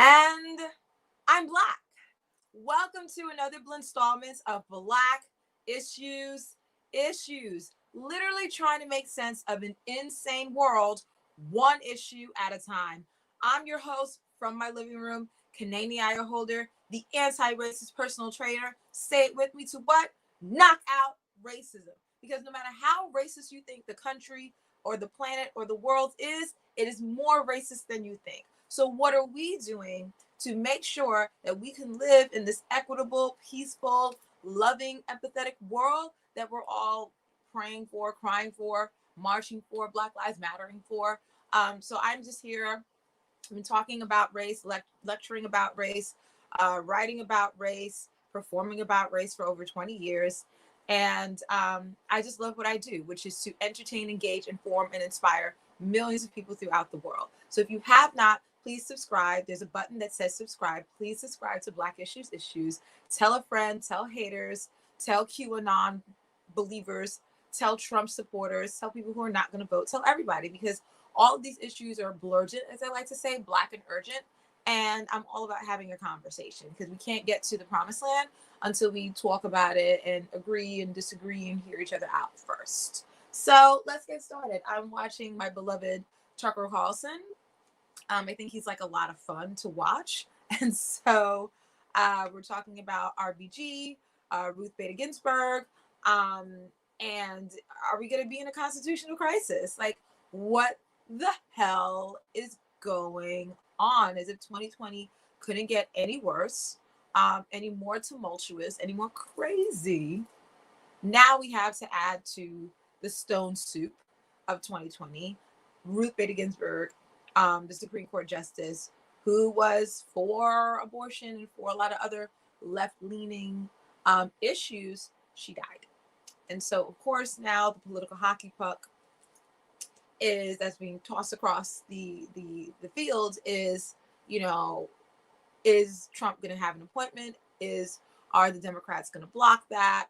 And I'm Black. Welcome to another installment of Black Issues. Literally trying to make sense of an insane world, one issue at a time. I'm your host from my living room, Kanani Aya Holder, the anti-racist personal trainer. Say it with me to what? Knock out racism. Because no matter how racist you think the country or the planet or the world is, it is more racist than you think. So what are we doing to make sure that we can live in this equitable, peaceful, loving, empathetic world that we're all praying for, crying for, marching for, Black Lives Mattering for? So I'm just here. I've been talking about race, lecturing about race, writing about race, performing about race for over 20 years. And I just love what I do, which is to entertain, engage, inform, and inspire millions of people throughout the world. So if you have not, please subscribe. There's a button that says subscribe. Please subscribe to Black Issues. Tell a friend, tell haters, tell QAnon believers, tell Trump supporters, tell people who are not going to vote, tell everybody, because all of these issues are blurgent, as I like to say, Black and urgent. And I'm all about having a conversation because we can't get to the promised land until we talk about it and agree and disagree and hear each other out first. So let's get started. I'm watching my beloved Tucker Carlson. I think he's like a lot of fun to watch. And so we're talking about RBG, Ruth Bader Ginsburg. And are we going to be in a constitutional crisis? Like, what the hell is going on? As if 2020 couldn't get any worse, any more tumultuous, any more crazy. Now we have to add to the stone soup of 2020, Ruth Bader Ginsburg, the Supreme Court Justice, who was for abortion and for a lot of other left-leaning issues. She died. And so, of course, now the political hockey puck that's being tossed across the field is, is Trump going to have an appointment? Are the Democrats going to block that?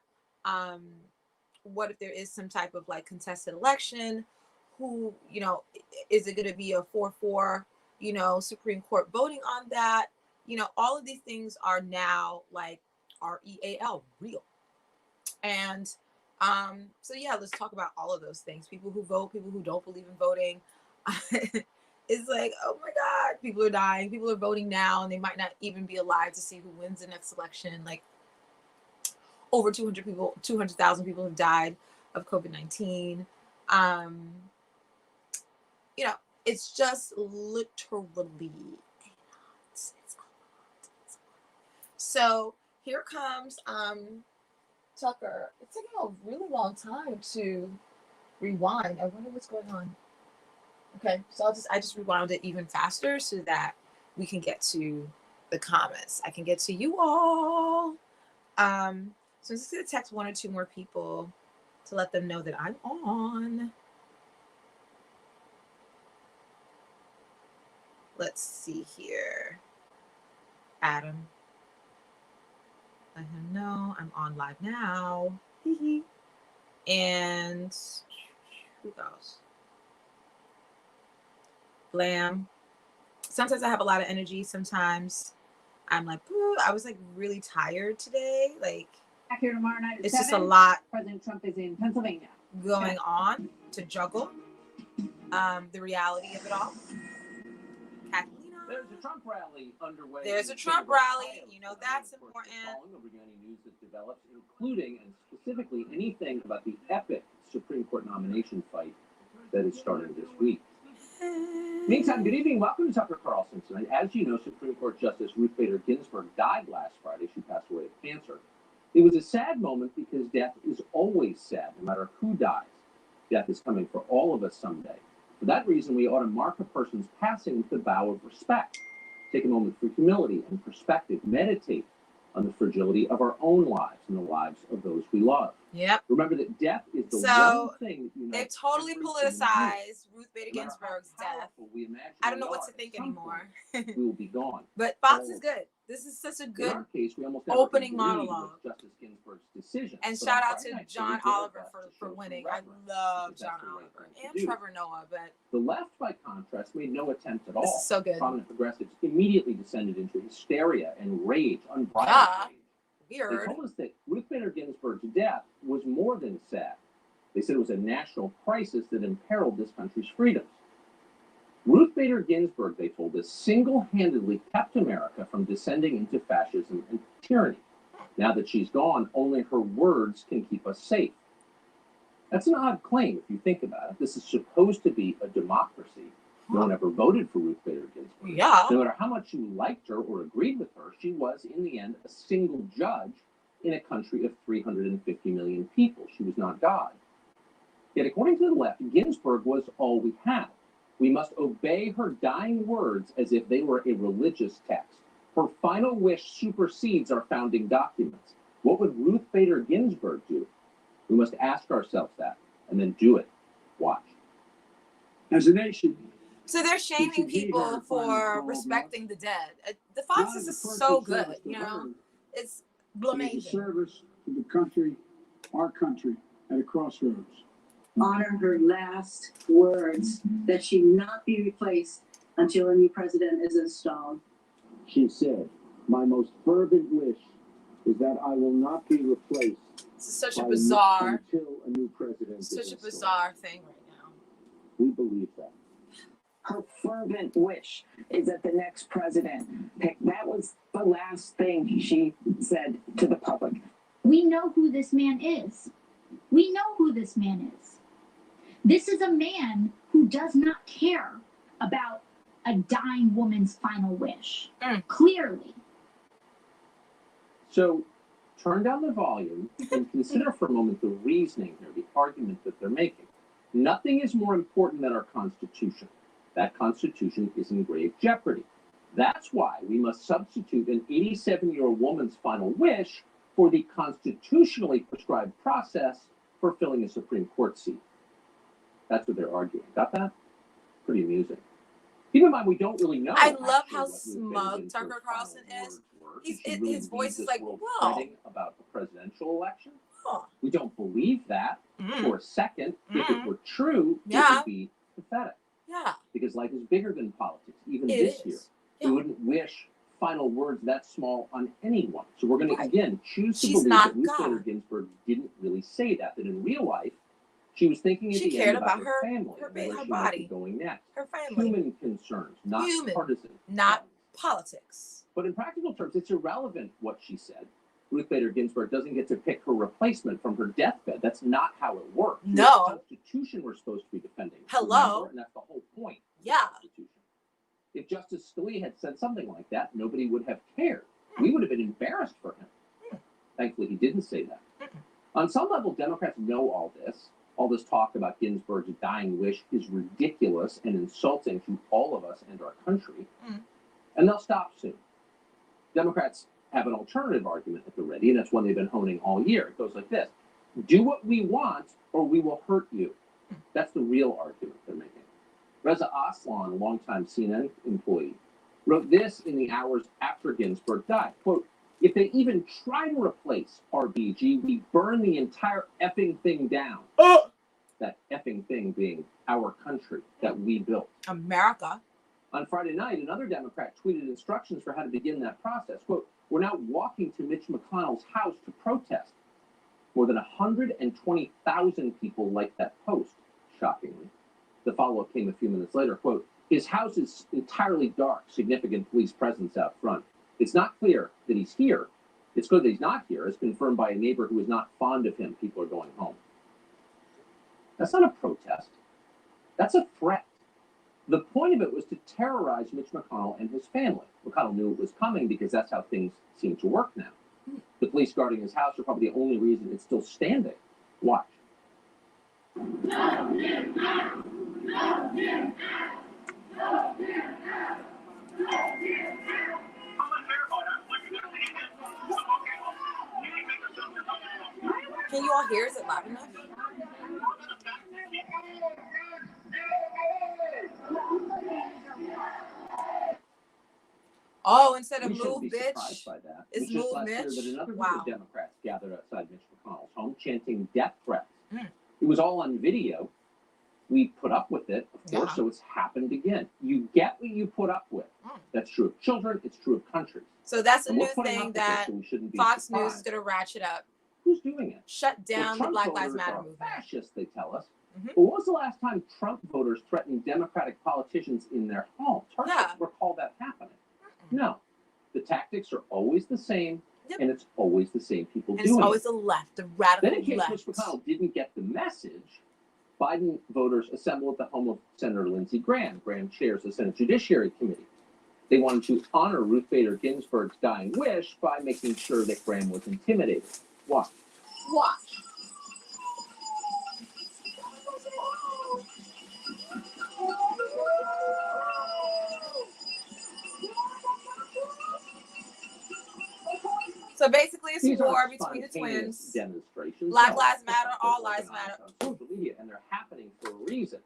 What if there is some type of like contested election? Who, is it going to be a 4-4, Supreme Court voting on that? All of these things are now like REAL, real. And so yeah, let's talk about all of those things. People who vote, people who don't believe in voting. It's like, oh my God, people are dying. People are voting now, and they might not even be alive to see who wins the next election. Like over 200,000 people have died of COVID-19. It's just literally, it's a lot. So here comes Tucker. It's taking a really long time to rewind. I wonder what's going on. Okay, so I just rewound it even faster so that we can get to the comments. I can get to you all. So I'm just gonna text one or two more people to let them know that I'm on. Let's see here. Adam. Let him know I'm on live now. And who else? Blam. Sometimes I have a lot of energy. Sometimes I'm like, I was like really tired today. Like, back here tomorrow night at it's 7. Just a lot. President Trump is in Pennsylvania going on to juggle the reality of it all. Kathleen. There's a Trump rally underway. There's a Trump rally. That's important. Following over any news that develops, including and specifically anything about the epic Supreme Court nomination fight that is starting this week. Meantime, good evening. Welcome to Tucker Carlson tonight. As you know, Supreme Court Justice Ruth Bader Ginsburg died last Friday. She passed away of cancer. It was a sad moment because death is always sad, no matter who dies. Death is coming for all of us someday. For that reason, we ought to mark a person's passing with a bow of respect. Take a moment for humility and perspective. Meditate on the fragility of our own lives and the lives of those we love. Yep. Remember that death is the So, one thing that unites They've totally every human being. politicized Ruth Bader No matter how Ginsburg's death. powerful we imagine I don't know we what are, to think at some anymore. point, we will be gone. But Fox All is of good. This is such a In good our case, we almost never opening agreed monologue. with Justice Ginsburg's decision. And But shout on out Friday to night, John we did our Oliver best to for show winning. some I reverence, love because John that's the right Oliver thing to and do. Trevor Noah, but The left, by contrast, made no attempt at all. this is so good. Prominent progressives immediately descended into hysteria and rage, unbridled Yeah. rage. They Weird. told us that Ruth Bader Ginsburg's death was more than sad. They said it was a national crisis that imperiled this country's freedoms. Ruth Bader Ginsburg, they told us, single-handedly kept America from descending into fascism and tyranny. Now that she's gone, only her words can keep us safe. That's an odd claim if you think about it. This is supposed to be a democracy. No one ever voted for Ruth Bader Ginsburg. Yeah. No matter how much you liked her or agreed with her, she was, in the end, a single judge in a country of 350 million people. She was not God. Yet, according to the left, Ginsburg was all we had. We must obey her dying words as if they were a religious text. Her final wish supersedes our founding documents. What would Ruth Bader Ginsburg do? We must ask ourselves that, and then do it. Watch. As a nation, So they're shaming people for respecting the dead. The Fox is so good, you know. It's it is a amazing. service to the country, our country, at a crossroads. Honor her last words that she not be replaced until a new president is installed. She said, "My most fervent wish is that I will not be replaced This is such a by bizarre, until a new president is such a installed." bizarre thing right now. We believe that. Her fervent wish is that the next president pick. That was the last thing she said to the public. We know who this man is. We know who this man is. This is a man who does not care about a dying woman's final wish. Clearly. So turn down the volume and consider for a moment the reasoning here, the argument that they're making. Nothing is more important than our Constitution. That Constitution is in grave jeopardy. That's why we must substitute an 87-year-old woman's final wish for the constitutionally prescribed process for filling a Supreme Court seat. That's what they're arguing. Got that? Pretty amusing. Keep in mind, we don't really know. I love actually how what Ruth Bader smug Ginsburg's Tucker Carlson final is. words were. He's- Did she really his voice leave is this like, world whoa. fretting about the presidential election? Huh. We don't believe that for a second. If it were true, it Yeah. would be pathetic. Yeah, Because life is bigger than politics, even it this is. year. Yeah. We wouldn't wish final words that small on anyone. So we're going to, Right. again, choose to She's believe not that Ruth Bader God. Ginsburg didn't really say that in real life, she was thinking at She the cared end about about her her- family her and where her she might be body. going next. Her family, Human concerns, not Human, partisan. not ones. politics. But in practical terms, it's irrelevant what she said. Ruth Bader Ginsburg doesn't get to pick her replacement from her deathbed. That's not how it works. No. It's the Constitution we're supposed to be defending. Hello. Remember? And that's the whole point of the Yeah. Constitution. If Justice Scalia had said something like that, nobody would have cared. We would have been embarrassed for him. Thankfully, he didn't say that. On some level, Democrats know all this. All this talk about Ginsburg's dying wish is ridiculous and insulting to all of us and our country. And they'll stop soon. Democrats have an alternative argument at the ready, and that's one they've been honing all year. It goes like this: do what we want, or we will hurt you. That's the real argument they're making. Reza Aslan, a longtime CNN employee, wrote this in the hours after Ginsburg died. Quote, "If they even try to replace RBG, we burn the entire effing thing down." That effing thing being our country that we built. America. On Friday night, another Democrat tweeted instructions for how to begin that process. Quote, "We're now walking to Mitch McConnell's house to protest." More than 120,000 people liked that post, shockingly. The follow-up came a few minutes later. Quote, "His house is entirely dark, significant police presence out front. It's not clear that he's here. It's good that he's not here, as confirmed by a neighbor who is not fond of him. People are going home." That's not a protest. That's a threat. The point of it was to terrorize Mitch McConnell and his family. McConnell knew it was coming because that's how things seem to work now. The police guarding his house are probably the only reason it's still standing. Watch. Can you all hear? Is it loud enough? Oh, instead of We shouldn't move, be bitch, surprised by that. it's It was just move, last year that bitch. another group Wow. of Democrats gathered outside Mitch McConnell's home chanting death threats. Mm. It was all on video. We put up with it, of course, Yeah. so it's happened again. You get what you put up with. Mm. That's true of children, it's true of countries. So that's a And we're new putting up thing with it, that so we shouldn't be Fox surprised. News is going to ratchet up. Who's doing it? Shut down the Trump Black Lives voters Matter are movement. fascists, they tell us. Mhm. But when was the last time Trump voters threatened Democratic politicians in their homes? Hard Yeah. to recall that happening. Mm-mm. No. The tactics are always the same, Yep. and it's always the same people And doing it's always it. the left, the radical Then in case left. Mitch McConnell didn't get the message, Biden voters assembled at the home of Senator Lindsey Graham. Graham chairs the Senate Judiciary Committee. They wanted to honor Ruth Bader Ginsburg's dying wish by making sure that Graham was intimidated. Watch. Watch. So basically, it's These war aren't between the spontaneous twins. demonstrations. Black No. Lives Matter, all They're lives organized matter. on social media, and they're happening for a reason.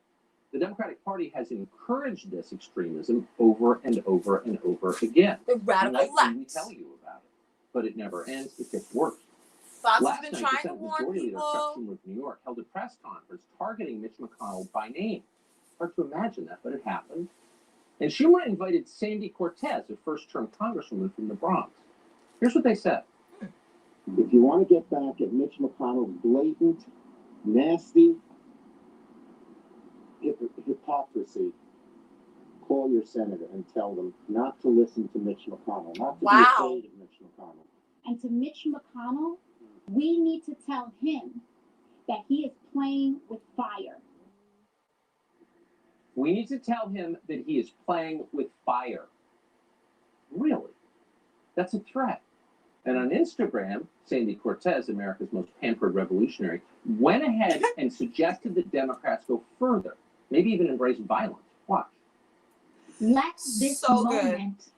The Democratic Party has encouraged this extremism over and over and over again. The radical Tonight, left. we tell you about it, but it never ends. It gets worse. Fox Last has been night, trying the to Senate warn Majority Leader Chuck people. Schumer of New York held a press conference targeting Mitch McConnell by name. Hard to imagine that, but it happened. And Schumer invited Sandy Cortez, a first-term congresswoman from the Bronx. Here's what they said. If you want to get back at Mitch McConnell's blatant, nasty hypocrisy, call your senator and tell them not to listen to Mitch McConnell, not to Wow. be afraid of Mitch McConnell. And to Mitch McConnell, we need to tell him that he is playing with fire. We need to tell him that he is playing with fire. Really? That's a threat. And on Instagram, Sandy Cortez, America's most pampered revolutionary, went ahead and suggested that Democrats go further, maybe even embrace violence. Watch. Let this So good. moment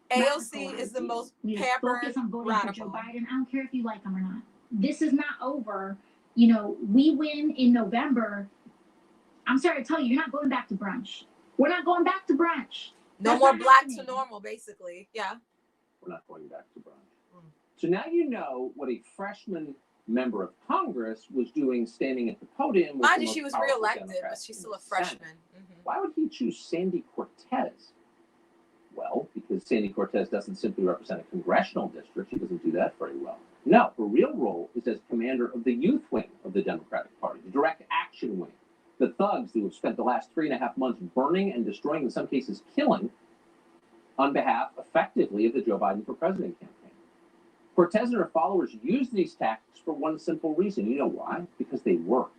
AOC is the most we just pampered focus on voting radical. for Joe Biden. I don't care if you like him or not. This is not over. You know, we win in November. I'm sorry to tell you, you're not going back to brunch. We're not going back to brunch. No That's more not black happening. to normal, basically. Yeah. We're not going back to brunch. So now you know what a freshman member of Congress was doing standing at the podium. With Mind the you, she most was powerful reelected, but Democrats she's in still a the Senate. freshman. Mhm. Why would he choose Sandy Cortez? Well, because Sandy Cortez doesn't simply represent a congressional district. She doesn't do that very well. No, her real role is as commander of the youth wing of the Democratic Party, the direct action wing, the thugs who have spent the last 3.5 months burning and destroying, in some cases killing, on behalf, effectively, of the Joe Biden for President campaign. Cortez and her followers use these tactics for one simple reason. You know why? Because they work.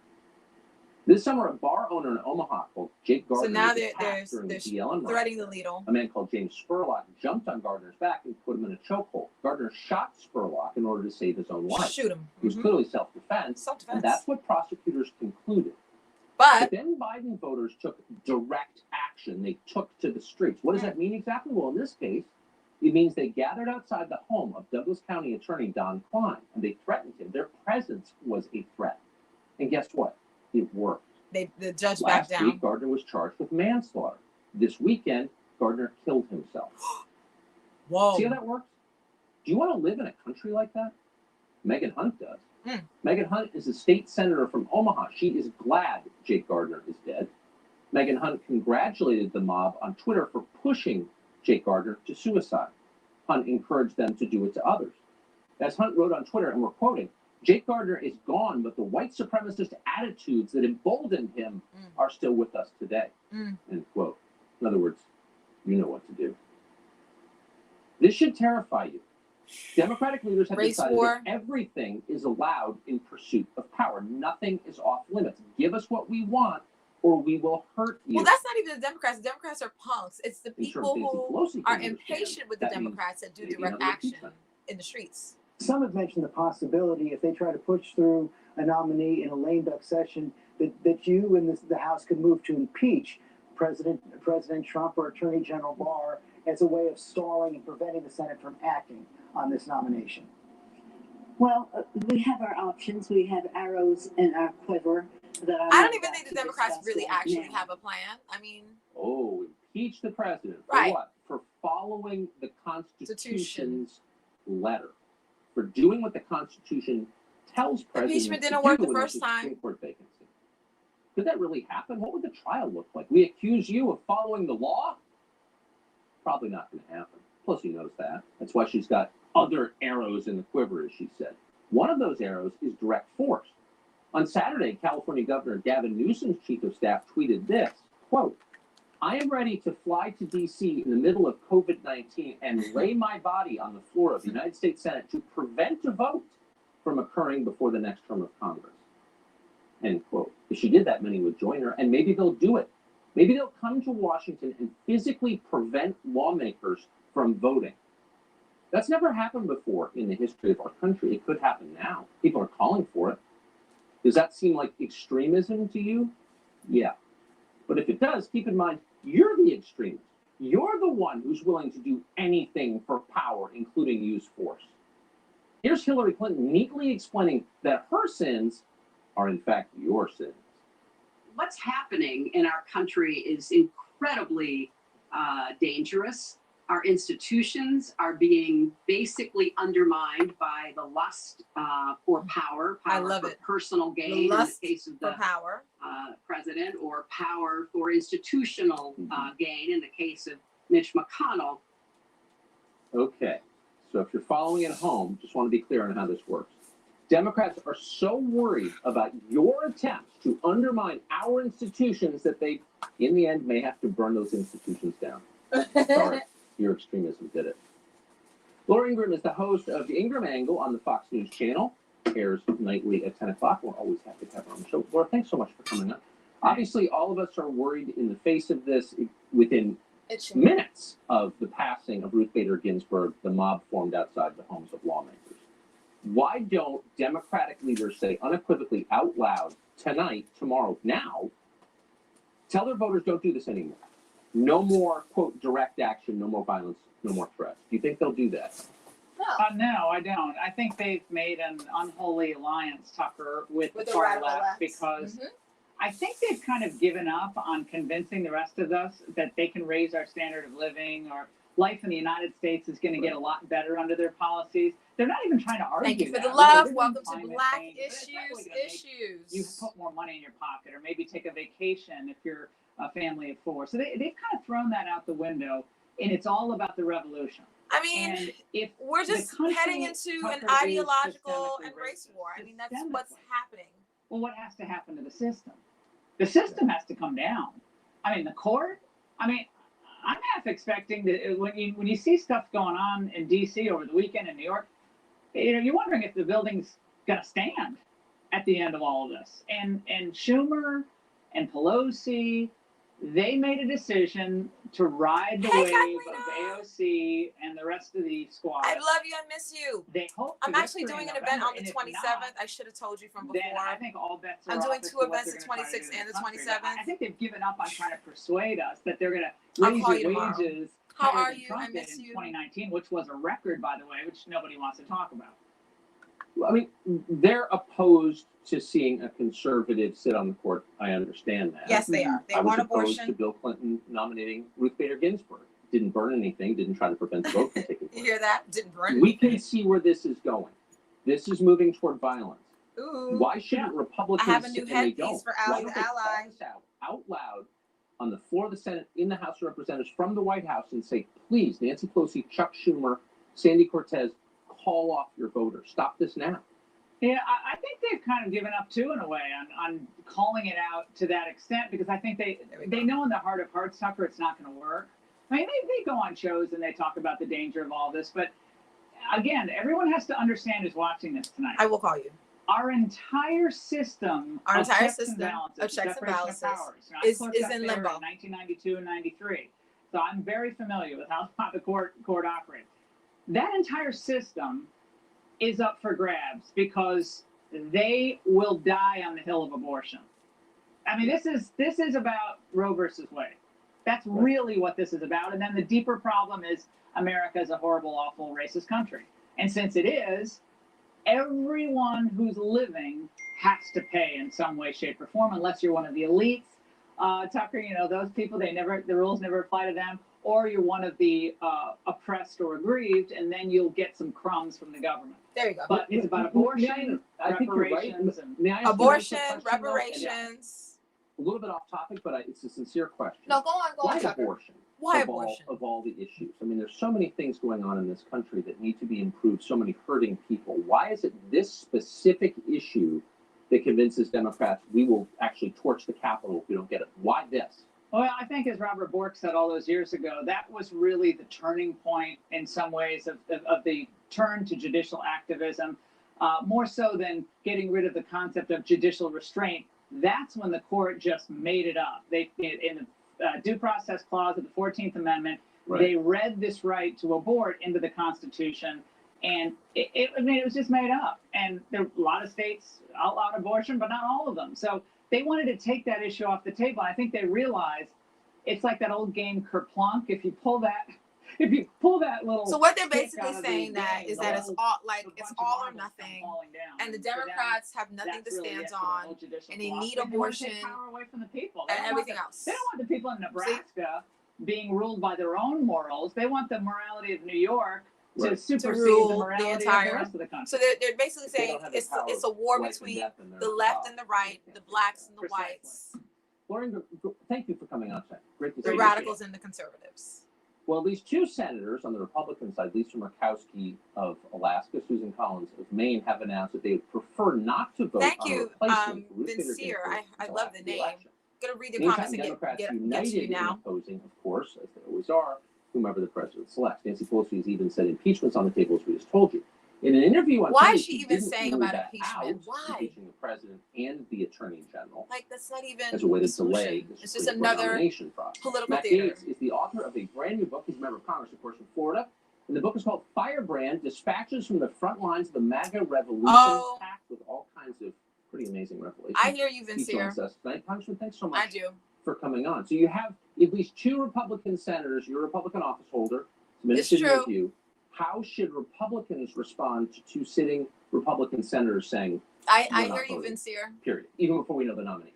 This summer, a bar owner in Omaha called Jake Gardner So now was they're attacked during the BLM riot. threading the needle. A man called James Spurlock jumped on Gardner's back and put him in a chokehold. Gardner shot Spurlock in order to save his own life. Shoot him. It was clearly self-defense, Self-defense. and that's what prosecutors concluded. But But then Biden voters took direct action. They took to the streets. What does that mean exactly? Well, in this case, it means they gathered outside the home of Douglas County Attorney Don Klein, and they threatened him. Their presence was a threat. And guess what? It worked. the judge backed Last down. week, Gardner was charged with manslaughter. This weekend, Gardner killed himself. Whoa. See how that works? Do you want to live in a country like that? Megan Hunt does. Mm. Megan Hunt is a state senator from Omaha. She is glad Jake Gardner is dead. Megan Hunt congratulated the mob on Twitter for pushing Jake Gardner to suicide. Hunt encouraged them to do it to others. As Hunt wrote on Twitter, and we're quoting, Jake Gardner is gone, but the white supremacist attitudes that emboldened him are still with us today. End quote. In other words, you know what to do. This should terrify you. Democratic leaders have Race decided war. that everything is allowed in pursuit of power. Nothing is off limits. Give us what we want, or we will hurt you. Well, that's not even the Democrats. The Democrats are punks. It's the I'm sure people Nancy who Pelosi can are understand impatient with the that means Democrats that do maybe direct another action impeachment. in the streets. Some have mentioned the possibility, if they try to push through a nominee in a lame duck session, that you and the House could move to impeach President Trump or Attorney General Barr as a way of stalling and preventing the Senate from acting on this nomination. Well, we have our options. We have arrows in our quiver that I don't even think the Democrats really actually have a plan. I mean, Impeach the president for right. what? For following the Constitution's letter, for doing what the Constitution tells presidents impeachment to didn't do work the when there's first a time. Supreme Court vacancy. Could that really happen? What would the trial look like? We accuse you of following the law? Probably not going to happen. Plus, he knows that. That's why she's got other arrows in the quiver, as she said. One of those arrows is direct force. On Saturday, California Governor Gavin Newsom's chief of staff tweeted this, quote, "I am ready to fly to D.C. in the middle of COVID-19 and lay my body on the floor of the United States Senate to prevent a vote from occurring before the next term of Congress." End quote. If she did that, many would join her, and maybe they'll do it. Maybe they'll come to Washington and physically prevent lawmakers from voting. That's never happened before in the history of our country. It could happen now. People are calling for it. Does that seem like extremism to you? Yeah. But if it does, keep in mind, you're the extremist. You're the one who's willing to do anything for power, including use force. Here's Hillary Clinton neatly explaining that her sins are in fact your sins. What's happening in our country is incredibly dangerous. Our institutions are being basically undermined by the lust for power I love for it. personal gain The lust in the case of the power. president, or power for institutional gain in the case of Mitch McConnell. Okay, so if you're following at home, just want to be clear on how this works. Democrats are so worried about your attempts to undermine our institutions that they, in the end, may have to burn those institutions down. Sorry, your extremism did it. Laura Ingraham is the host of the Ingraham Angle on the Fox News channel. Airs nightly at 10 o'clock. We're always happy to have her on the show. Laura, thanks so much for coming up. Obviously, all of us are worried in the face of this. Within minutes of the passing of Ruth Bader Ginsburg, the mob formed outside the homes of lawmakers. Why don't Democratic leaders say unequivocally out loud tonight, tomorrow, now, tell their voters don't do this anymore? No more, quote, direct action, no more violence, no more threats. Do you think they'll do that? No, I don't. I think they've made an unholy alliance, Tucker, with the far left because I think they've kind of given up on convincing the rest of us that they can raise our standard of living or life in the United States is going to get a lot better under their policies. They're not even trying to argue. Thank you for that. the love. They're Welcome to climate Black change, but it's not really gonna make you put more money in your pocket or maybe take a vacation if you're a family of four. So they've kind of thrown that out the window, and it's all about the revolution. I mean, if we're just heading into an ideological and race war. I mean, that's what's happening. Well, what has to happen to the system? The system has to come down. I mean, the court. I mean, I'm half expecting that when you see stuff going on in D.C. over the weekend in New York, you're wondering if the building's gonna stand at the end of all of this. And Schumer and Pelosi, they made a decision to ride the wave of AOC and the rest of the squad. I love you. I miss you. They hope I'm actually doing an event on the 27th. I should have told you from before. Then I think all bets are I'm off doing as two to what events, they're the gonna try to 26th do in and the this country. 27th. I think they've given up on trying to persuade us that they're going to I'll raise call your you tomorrow. wages How higher are than you? Trump I did miss in you. 2019, which was a record, by the way, which nobody wants to talk about. I mean, they're opposed to seeing a conservative sit on the court. I understand that. Yes, they are. They I was want opposed abortion. to Bill Clinton nominating Ruth Bader Ginsburg. Didn't burn anything. Didn't try to prevent the vote from taking place. You hear that? Didn't burn We anything. can see where this is going. This is moving toward violence. Ooh. Why shouldn't Republicans I have a new sit and they headpiece don't? for Why Ally's don't they call ally. this out loud on the floor of the Senate, in the House of Representatives, from the White House, and say, please, Nancy Pelosi, Chuck Schumer, Sandy Cortez, call off your voters. Stop this now. Yeah, I think they've kind of given up too, in a way, on calling it out to that extent, because I think they know in their heart of hearts, Tucker, it's not going to work. I mean, they go on shows and they talk about the danger of all this, but again, everyone has to understand who's watching this tonight. I will call you. Our entire system of checks and balances is in limbo. 1992 and 93. So I'm very familiar with how the court operates. That entire system is up for grabs because they will die on the hill of abortion. I mean, this is about Roe versus Wade. That's really what this is about. And then the deeper problem is America is a horrible, awful, racist country. And since it is, everyone who's living has to pay in some way, shape, or form, unless you're one of the elites. Tucker, you know, those people, the rules never apply to them, or you're one of the oppressed or aggrieved, and then you'll get some crumbs from the government. There you go. But it's about abortion, I think you're right. reparations, and May I ask you Abortion, a question, though? reparations. A little bit off topic, but it's a sincere question. No, go on, Why Tucker. abortion? Why of abortion? Of all the issues. I mean, there's so many things going on in this country that need to be improved, so many hurting people. Why is it this specific issue that convinces Democrats we will actually torch the Capitol if we don't get it? Why this? well, I think as Robert Bork said all those years ago, that was really the turning point in some ways of the turn to judicial activism, more so than getting rid of the concept of judicial restraint. That's when the court just made it up. They, in the due process clause of the 14th Amendment, Right. they read this right to abort into the Constitution, and it was just made up. And there a lot of states outlawed abortion, but not all of them. So they wanted to take that issue off the table. I think they realized it's like that old game Kerplunk. If you pull that little. So what they're stick basically out of the saying that game, is the that it's whole- all like a it's bunch of all or marbles come nothing, falling down. and the For them, Democrats have nothing to that's really stand it for the on, whole judicial and they philosophy. need They want to abortion take power away from the people. They and don't want everything else. They don't want the people in Nebraska being ruled by their own morals. They want the morality of New York to Right. supersede rule the the morality of entire- the rest of the country. So they're basically They saying don't have the it's power a of war life and between death in their the left power. and the right, the blacks and the Precisely. whites, Lauren, thank you for coming on tonight. Great to see the you. radicals and the conservatives. Well, these two senators on the Republican side, Lisa Murkowski of Alaska, Susan Collins of Maine, have announced that they would prefer not to vote Thank on a you, replacement for Ruth Bader Vincere. Ginsburg I until love after the name. election. Gonna read the Meantime, comments and Democrats get to united you in now. opposing, of course, as they always are, whomever the president selects. Nancy Pelosi has even said impeachment's on the table, as we just told you. In an interview on Why Sunday, is she even didn't saying rule about that impeachment? out, Why? impeaching the president and the attorney general Like that's not even as a way the to delay solution. the It's just Supreme Court another nomination process. political Matt theater. Gaetz is the author of a brand new book. He's a member of Congress, of course, from Florida. And the book is called Firebrand, Dispatches from the Front Lines of the MAGA Revolution, Oh. packed with all kinds of pretty amazing revelations. I hear you, He Vincere. joins us tonight. Congressman, thanks so I much do. for coming on. So you have at least two Republican senators. You're a Republican office holder. I'm It's interested in your true. view. How should Republicans respond to two sitting Republican senators saying, I We're not hear you, voting. Vincere. period, even before we know the nominee?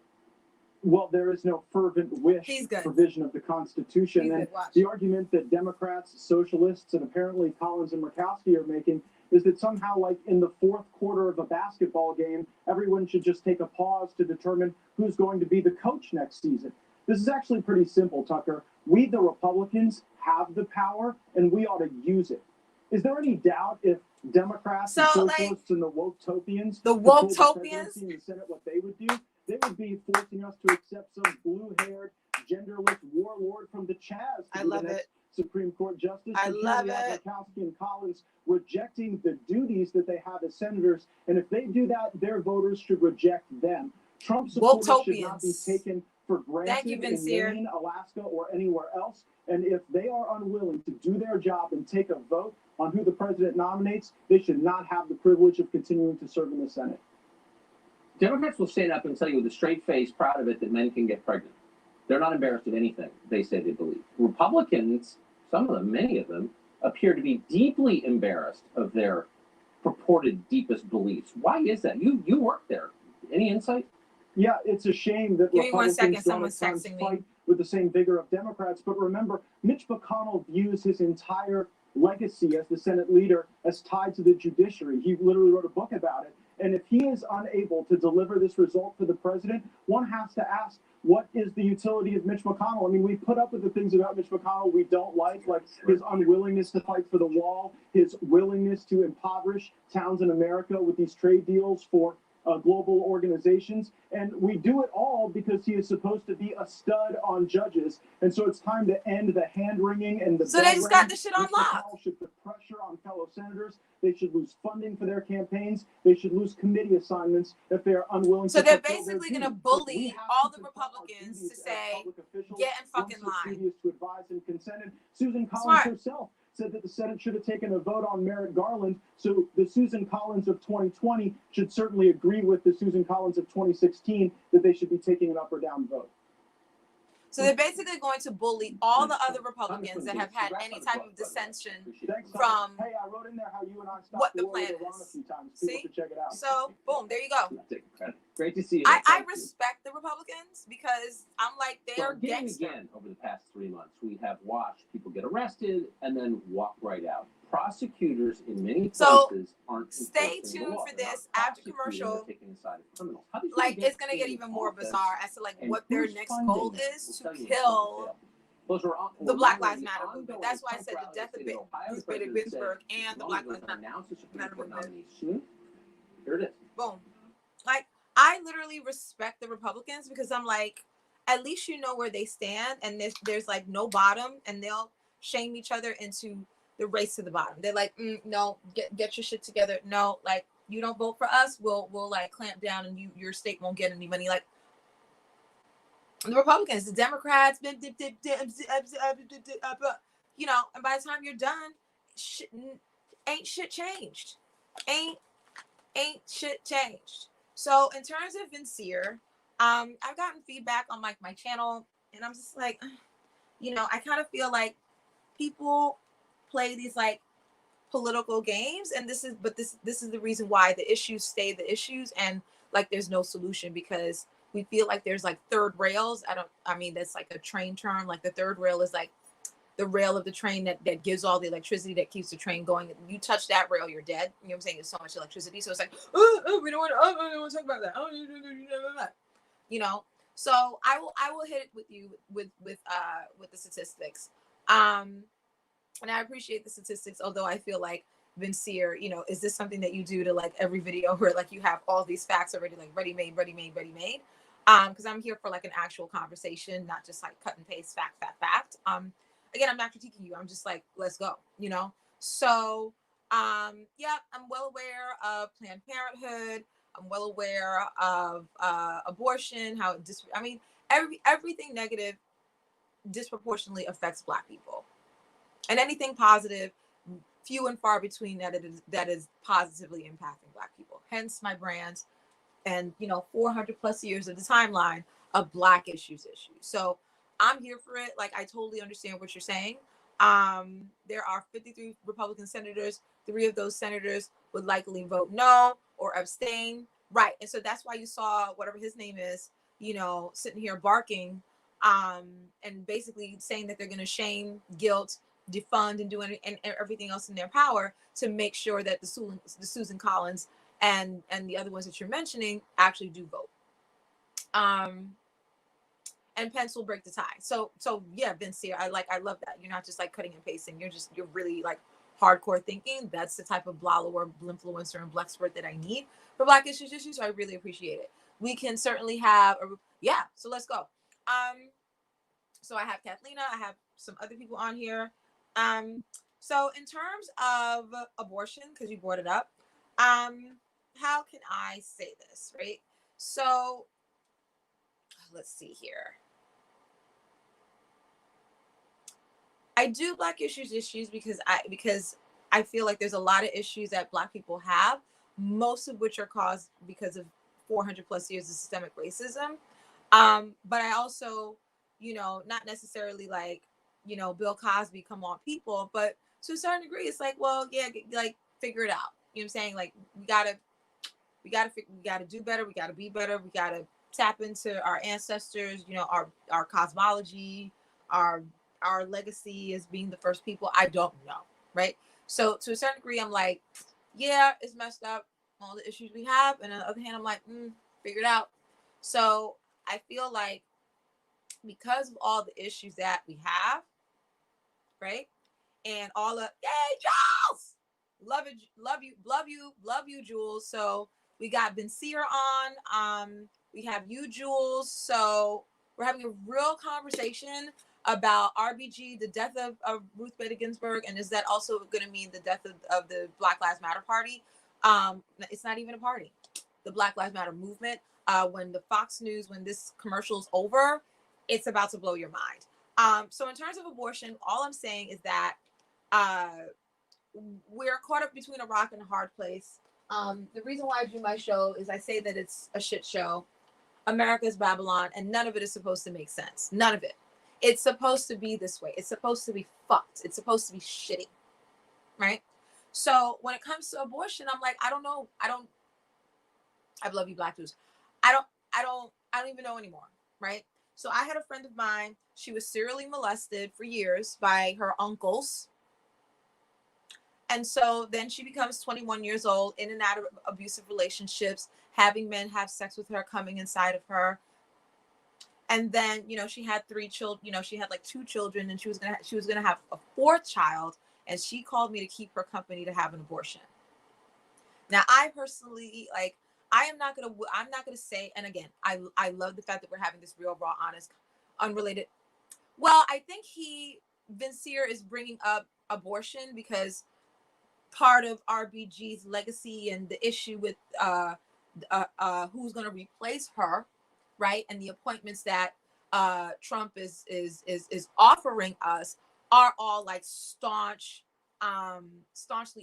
Well, there is no fervent wish He's good. provision of the Constitution. He's And good. Watch. the argument that Democrats, socialists, and apparently Collins and Murkowski are making is that somehow, like in the fourth quarter of a basketball game, everyone should just take a pause to determine who's going to be the coach next season. This is actually pretty simple, Tucker. We, the Republicans, have the power, and we ought to use it. Is there any doubt if Democrats and So, like, socialists and the woke-topians The had told woke-topians? presidency and the Senate what they would do? They would be forcing us to accept some blue-haired, genderless warlord from the Chaz to I be love the next it. Supreme Court justice. I But here love we have it. Murkowski and Collins rejecting the duties that they have as senators, and if they do that, their voters should reject them. Trump supporters should not be Woke-topians. taken for Thank you, granted in Vincere. Maine, Alaska, or anywhere else. And if they are unwilling to do their job and take a vote on who the president nominates, they should not have the privilege of continuing to serve in the Senate. Democrats will stand up and tell you with a straight face, proud of it, that men can get pregnant. They're not embarrassed of anything they say they believe. Republicans, some of them, many of them, appear to be deeply embarrassed of their purported deepest beliefs. Why is that? You work there. Any insight? Yeah, it's a shame that Give me 1 Republicans second, don't someone's at times texting me. fight with the same vigor of Democrats. But remember, Mitch McConnell views his entire legacy as the Senate leader as tied to the judiciary. He literally wrote a book about it. And if he is unable to deliver this result for the president, one has to ask, what is the utility of Mitch McConnell? I mean, we put up with the things about Mitch McConnell we don't like his unwillingness to fight for the wall, his willingness to impoverish towns in America with these trade deals for global organizations. And we do it all because he is supposed to be a stud on judges. And so it's time to end the hand-wringing and the So they just got this shit on Mitch lock. McConnell should put pressure on fellow senators. They should lose funding for their campaigns. They should lose committee assignments if they are unwilling So to they're fulfill their basically going to duties. bully We have all to the fulfill our Republicans duties to as say, public officials get in fucking once we're line. previous to advise and consent. And Susan Collins Smart. herself said that the Senate should have taken a vote on Merrick Garland. So the Susan Collins of 2020 should certainly agree with the Susan Collins of 2016 that they should be taking an up or down vote. So they're basically going to bully all the other Republicans that have had any type of dissension from Hey, I wrote in there how you and I stopped what the war plan with Iran a is. few times. See? People should check it out. So, boom, there you go. Great to see you. I respect the Republicans because I'm like, they are Again and gangster. again, over the past 3 months, we have watched people get arrested and then walk right out. Prosecutors in many places aren't. Stay tuned for this after commercial. Like, it's gonna get even more bizarre as to like what their next goal is to kill the Black Lives Matter movement. That's why I said the death of Ruth Bader Ginsburg and the Black Lives Matter movement. Here it is. Boom. Like, I literally respect the Republicans because I'm like, at least you know where they stand, and there's like no bottom, and they'll shame each other into the race to the bottom. They're like, no, get your shit together. No, like, you don't vote for us, we'll like clamp down, and your state won't get any money. Like, the Republicans, the Democrats, you know, and by the time you're done, ain't shit changed. Ain't shit changed. So in terms of Vinsir, I've gotten feedback on like my channel, and I'm just like, you know, I kind of feel like people play these like political games, and this is the reason why the issues stay the issues, and like there's no solution, because we feel like there's like third rails. I mean that's like a train term. Like the third rail is like the rail of the train that gives all the electricity that keeps the train going. You touch that rail, you're dead. You know what I'm saying? There's so much electricity. So it's like, we don't want to talk about that. You know, so I will hit it with you with the statistics. And I appreciate the statistics, although I feel like Vinsir, you know, is this something that you do to like every video where like you have all these facts already like ready made? Because I'm here for like an actual conversation, not just like cut and paste fact. Again, I'm not critiquing you. I'm just like, let's go, you know? So, yeah, I'm well aware of Planned Parenthood. I'm well aware of abortion, how everything negative disproportionately affects Black people. And anything positive, few and far between that is positively impacting Black people. Hence my brand and, you know, 400 plus years of the timeline of Black issues. So I'm here for it. Like, I totally understand what you're saying. There are 53 Republican senators. 3 of those senators would likely vote no or abstain. Right. And so that's why you saw whatever his name is, you know, sitting here barking and basically saying that they're going to shame, guilt, defund, and do and everything else in their power to make sure that the Susan Collins and the other ones that you're mentioning actually do vote. And Pence will break the tie. So yeah, Vinsir, I love that. You're not just like cutting and pasting. You're really like hardcore thinking. That's the type of blallower, influencer, and blexpert that I need for Black issues. So I really appreciate it. We can certainly have so let's go. So I have Kathlena, I have some other people on here. So in terms of abortion, because you brought it up, how can I say this, right? So let's see here. I do Black issues because I feel like there's a lot of issues that Black people have, most of which are caused because of 400 plus years of systemic racism. But I also, you know, not necessarily like, you know, Bill Cosby, come on people, but to a certain degree, it's like, well, yeah, like figure it out. You know what I'm saying? Like we gotta do better. We gotta be better. We gotta tap into our ancestors, you know, our cosmology, our legacy as being the first people. I don't know, right? So to a certain degree, I'm like, yeah, it's messed up, all the issues we have. And on the other hand, I'm like, figure it out. So I feel like because of all the issues that we have, right? And all the, yay, Jules! Love you, Jules. So we got Vinsir on. We have you, Jules. So we're having a real conversation about RBG, the death of Ruth Bader Ginsburg, and is that also going to mean the death of the Black Lives Matter party? It's not even a party. The Black Lives Matter movement. When the Fox News, when this commercial is over, it's about to blow your mind. So in terms of abortion, all I'm saying is that we're caught up between a rock and a hard place. The reason why I do my show is I say that it's a shit show. America is Babylon, and none of it is supposed to make sense. None of it. It's supposed to be this way. It's supposed to be fucked. It's supposed to be shitty, right? So when it comes to abortion, I'm like, I don't know. I love you, Black Jews. I don't even know anymore, right? So I had a friend of mine. She was serially molested for years by her uncles. And so then she becomes 21 years old, in and out of abusive relationships, having men have sex with her, coming inside of her. And then, you know, she had 3 children, you know, she had like 2 children, and she was gonna have a 4th child. And she called me to keep her company to have an abortion. Now, I personally, like, I'm not gonna say, and again, I love the fact that we're having this real, raw, honest, unrelated. Well, I think Vincier is bringing up abortion because part of RBG's legacy and the issue with who's going to replace her, right? And the appointments that Trump is offering us are all like staunchly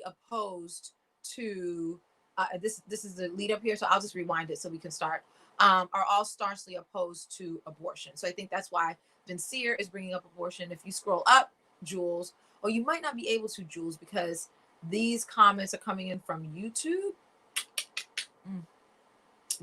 opposed to this is the lead up here, so I'll just rewind it so we can start. Are all staunchly opposed to abortion. So I think that's why Vincier is bringing up abortion. If you scroll up, Jules, or you might not be able to, Jules, because these comments are coming in from YouTube.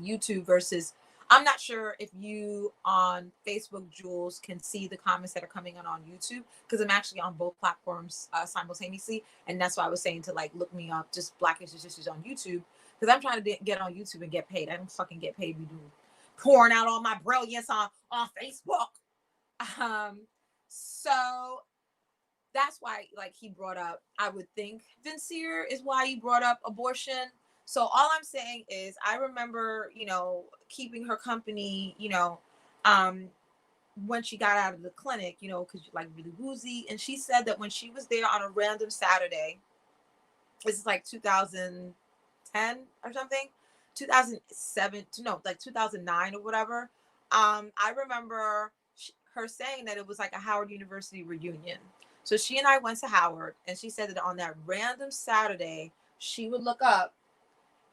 YouTube versus, I'm not sure if you on Facebook, Jules, can see the comments that are coming on YouTube, because I'm actually on both platforms simultaneously. And that's why I was saying to like look me up, just Black Issues on YouTube, because I'm trying to get on YouTube and get paid. I don't fucking get paid. We do pouring out all my brilliance on Facebook. So that's why, like, he brought up, I would think Vincier is why he brought up abortion. So all I'm saying is, I remember, you know, keeping her company, you know, when she got out of the clinic, you know, because you're like really woozy. And she said that when she was there on a random Saturday, this is like 2010 or something, 2007, no, like 2009 or whatever. I remember her saying that it was like a Howard University reunion. So she and I went to Howard, and she said that on that random Saturday, she would look up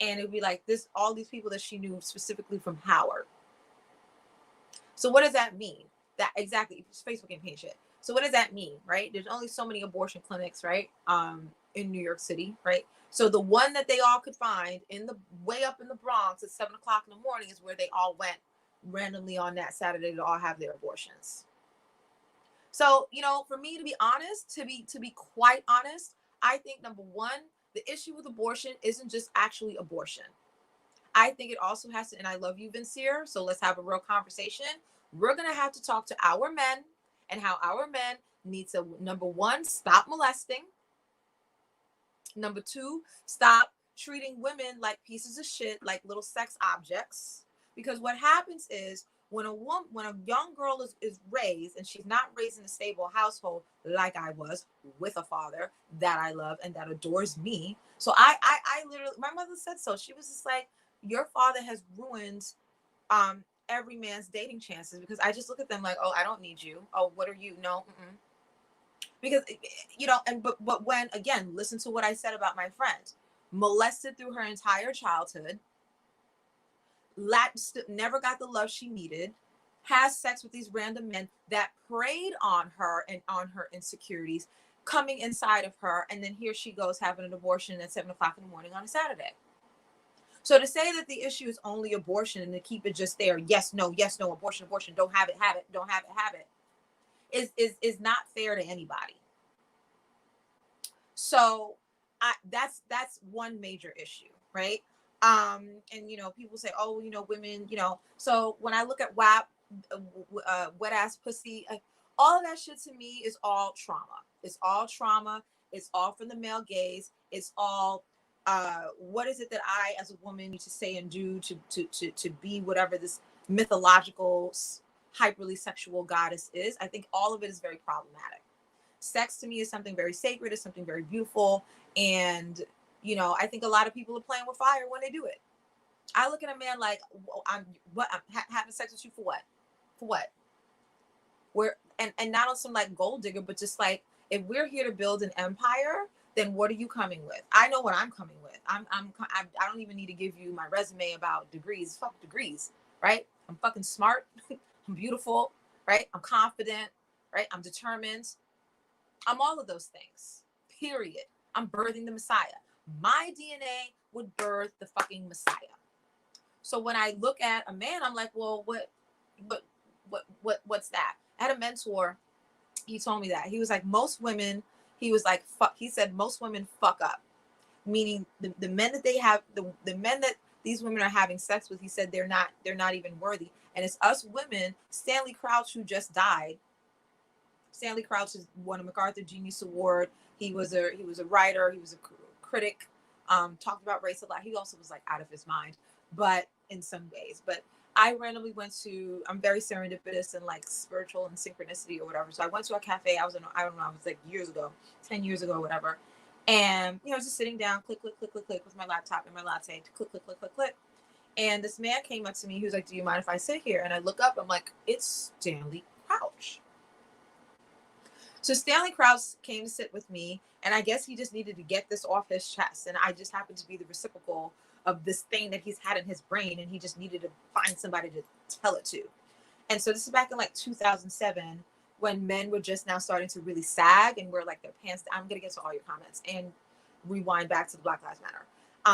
and it would be like this, all these people that she knew specifically from Howard. So what does that mean? That exactly, Facebook ain't paying shit. So what does that mean, right? There's only so many abortion clinics, right? In New York City, right? So the one that they all could find in the way up in the Bronx at 7 o'clock in the morning is where they all went randomly on that Saturday to all have their abortions. So, you know, for me to be honest, to be quite honest, I think number one, the issue with abortion isn't just actually abortion. I think it also has to, and I love you, Vincier, so let's have a real conversation. We're going to have to talk to our men and how our men need to, number one, stop molesting. Number two, stop treating women like pieces of shit, like little sex objects. Because what happens is when a young girl is raised, and she's not raised in a stable household like I was, with a father that I love and that adores me. So I literally, my mother said so. She was just like, your father has ruined every man's dating chances, because I just look at them like, oh, I don't need you. Oh, what are you? No. Because, you know, and but when, again, listen to what I said about my friend, molested through her entire childhood, never got the love she needed, has sex with these random men that preyed on her and on her insecurities, coming inside of her, and then here she goes having an abortion at 7 o'clock in the morning on a Saturday. So to say that the issue is only abortion and to keep it just there, yes, no, abortion, don't have it, don't have it, is not fair to anybody. So that's one major issue, right? And you know, people say, oh, you know, women, you know. So when I look at WAP, wet ass pussy, all of that shit to me is all trauma. It's all trauma. It's all from the male gaze. It's all what is it that I, as a woman, need to say and do to be whatever this mythological, hyperly sexual goddess is. I think all of it is very problematic. Sex to me is something very sacred. It's something very beautiful. And, you know, I think a lot of people are playing with fire when they do it. I look at a man like, I'm having sex with you for what? For what? We're, and not on some like gold digger, but just like, if we're here to build an empire, then what are you coming with? I know what I'm coming with. I don't even need to give you my resume about degrees. Fuck degrees. right? I'm fucking smart. I'm beautiful, right? I'm confident, right? I'm determined. I'm all of those things, period. I'm birthing the Messiah. My DNA would birth the fucking Messiah. So when I look at a man, I'm like, well, what's that? I had a mentor. He told me that. He was like, most women, he was like, fuck. He said, most women fuck up. Meaning the men that they have, the men that these women are having sex with, he said they're not even worthy. And it's us women. Stanley Crouch, who just died. Stanley Crouch has won a MacArthur Genius Award. He was a writer. He was a critic. Talked about race a lot. He also was like out of his mind, but in some ways. But I randomly went to. I'm very serendipitous and like spiritual and synchronicity or whatever. So I went to a cafe. I don't know. I was like years ago, 10 years ago, or whatever. And just sitting down, click, click, click, click, click, with my laptop and my latte, click, click, click, click, click. And this man came up to me. He was like, "Do you mind if I sit here?" And I look up. I'm like, "It's Stanley Crouch." So Stanley Crouch came to sit with me, and I guess he just needed to get this off his chest. And I just happened to be the reciprocal of this thing that he's had in his brain, and he just needed to find somebody to tell it to. And so this is back in like 2007, when men were just now starting to really sag and wear like their pants. I'm gonna get to all your comments and rewind back to the Black Lives Matter.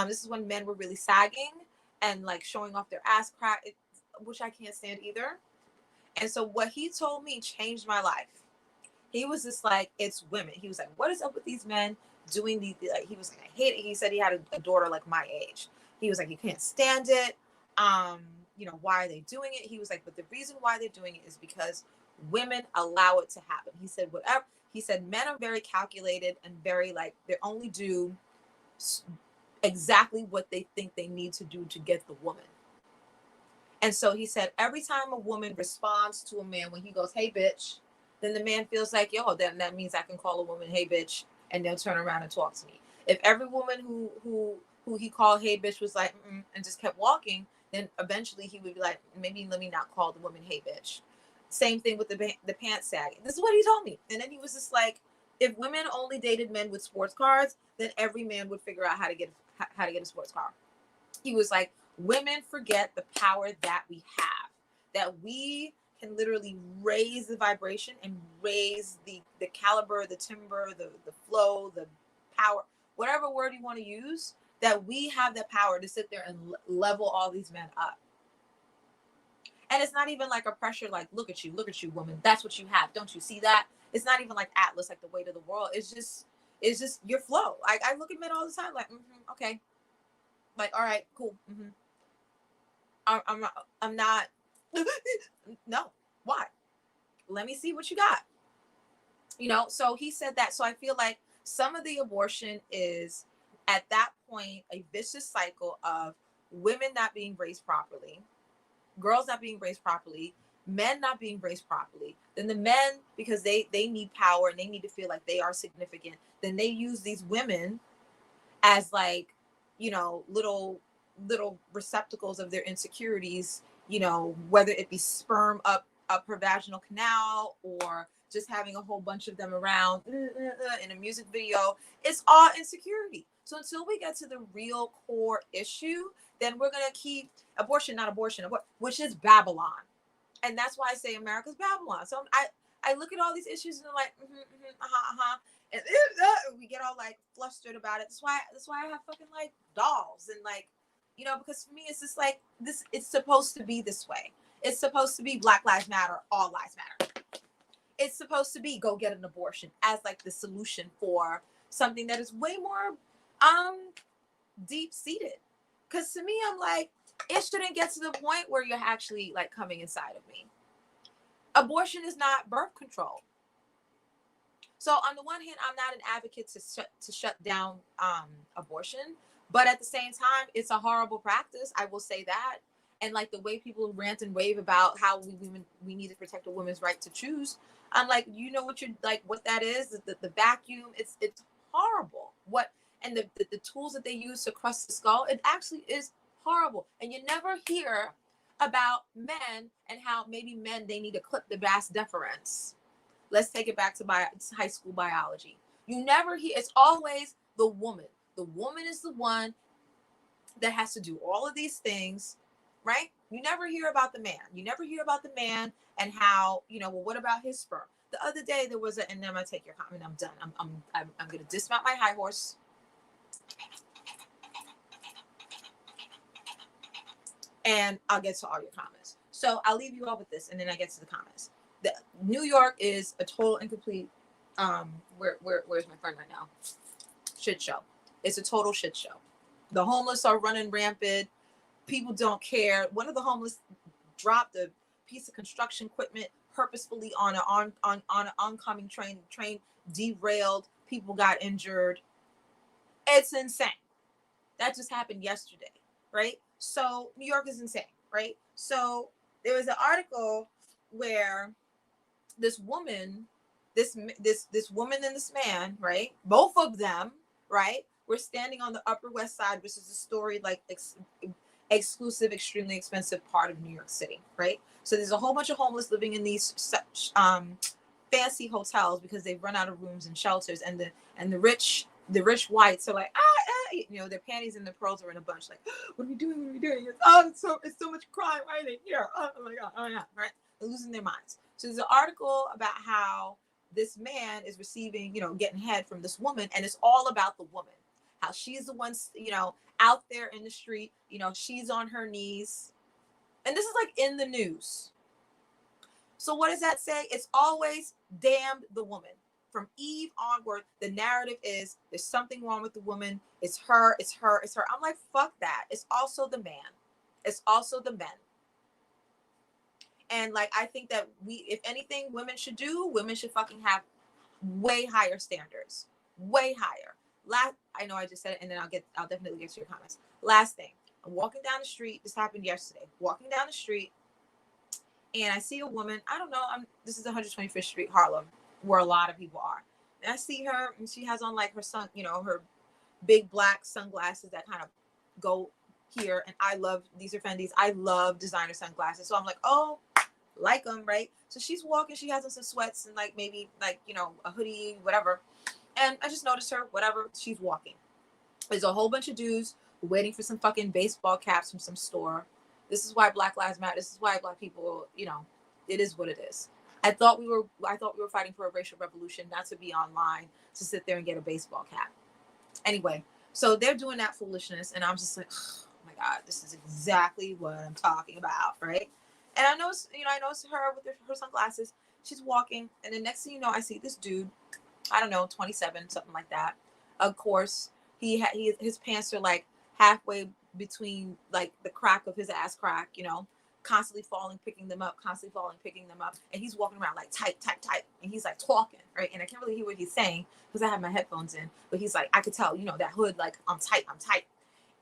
This is when men were really sagging and like showing off their ass crack, which I can't stand either. And so what he told me changed my life. He was just like, it's women. He was like, what is up with these men doing these? Like, he was like, I hate it. He said he had a daughter like my age. He was like, you can't stand it. Why are they doing it? He was like, but the reason why they're doing it is because women allow it to happen. He said, whatever. He said, men are very calculated and very like, they only do exactly what they think they need to do to get the woman. And so he said, every time a woman responds to a man when he goes, hey, bitch, then the man feels like, yo, then that means I can call a woman, hey, bitch, and they'll turn around and talk to me. If every woman who he called, hey, bitch, was like, and just kept walking, then eventually he would be like, maybe let me not call the woman, hey, bitch. Same thing with the pants sagging. This is what he told me. And then he was just like, if women only dated men with sports cars, then every man would figure out how to get a sports car. He was like, women forget the power that we have, that we can literally raise the vibration and raise the caliber, the timbre, the flow, the power, whatever word you want to use, that we have the power to sit there and level all these men up. And it's not even like a pressure, like, look at you, woman. That's what you have. Don't you see that? It's not even like Atlas, like the weight of the world. It's just your flow. I look at men all the time, like, okay. Like, all right, cool. I'm not, no, why? Let me see what you got. So he said that. So I feel like some of the abortion is at that point a vicious cycle of women not being raised properly, girls not being raised properly, men not being raised properly. Then the men, because they need power and they need to feel like they are significant, then they use these women as like, little receptacles of their insecurities, whether it be sperm up her vaginal canal or just having a whole bunch of them around in a music video. It's all insecurity. So until we get to the real core issue, then we're going to keep abortion, which is Babylon. And that's why I say America's Babylon. So I look at all these issues and I'm like, and we get all like flustered about it. That's why I have fucking like dolls and like, because for me it's just like this. It's supposed to be this way. It's supposed to be Black Lives Matter, all lives matter. It's supposed to be go get an abortion as like the solution for something that is way more deep seated. Because to me, I'm like, it shouldn't get to the point where you're actually like coming inside of me. Abortion is not birth control. So on the one hand, I'm not an advocate to shut down abortion, but at the same time, it's a horrible practice. I will say that. And like the way people rant and rave about how we need to protect a woman's right to choose. I'm like, what that is, the vacuum, it's horrible. And the tools that they use to crush the skull, it actually is horrible. And you never hear about men and how maybe men, they need to clip the vas deferens. Let's take it back to high school biology. You never hear, it's always the woman. The woman is the one that has to do all of these things, right? You never hear about the man. You never hear about the man and how, you know, well, what about his sperm? The other day there was a, and then I'm gonna take your comment. I'm done. I'm gonna dismount my high horse. And I'll get to all your comments. So I'll leave you all with this, and then I get to the comments. New York is a total incomplete. Where's my friend right now? Shit show. It's a total shit show. The homeless are running rampant. People don't care. One of the homeless dropped a piece of construction equipment purposefully on an oncoming train. The train derailed. People got injured. It's insane. That just happened yesterday, right? So New York is insane, right? So there was an article where this woman, this woman and this man, right? Both of them, right? Were standing on the Upper West Side, which is a storied, like exclusive, extremely expensive part of New York City, right? So there's a whole bunch of homeless living in these fancy hotels because they've run out of rooms and shelters, and the rich whites are like, you know, their panties and their pearls are in a bunch, like, what are we doing? What are we doing? It's so much crime. Why are they here? Oh my god, right? They're losing their minds. So there's an article about how this man is receiving, you know, getting head from this woman, and it's all about the woman, how she's the one, you know, out there in the street, you know, she's on her knees, and this is like in the news. So what does that say? It's always damn the woman. From Eve onward, the narrative is there's something wrong with the woman. It's her, it's her, it's her. I'm like, fuck that. It's also the man. It's also the men. And like, I think that if anything women should do, women should fucking have way higher standards. Way higher. I know I just said it, and then I'll definitely get to your comments. Last thing. I'm walking down the street. This happened yesterday. Walking down the street, and I see a woman. I don't know. This is 125th Street, Harlem, where a lot of people are. And I see her, and she has on like her her big black sunglasses that kind of go here. And I love, these are Fendi's. I love designer sunglasses. So I'm like, oh, like them, right? So she's walking. She has on some sweats and like maybe like, you know, a hoodie, whatever. And I just noticed her, whatever. She's walking. There's a whole bunch of dudes waiting for some fucking baseball caps from some store. This is why Black Lives Matter. This is why Black people, you know, it is what it is. I thought we were fighting for a racial revolution, not to be online, to sit there and get a baseball cap. Anyway, so they're doing that foolishness, and I'm just like, oh my god, this is exactly what I'm talking about, right? And I noticed her with her sunglasses. She's walking, and the next thing you know, I see this dude, I don't know, 27, something like that. Of course, his pants are like halfway between like the crack of his ass crack, you know, constantly falling, picking them up, and he's walking around like tight, and he's like talking, right? And I can't really hear what he's saying because I have my headphones in, but he's like, I could tell, you know, that hood, like, I'm tight.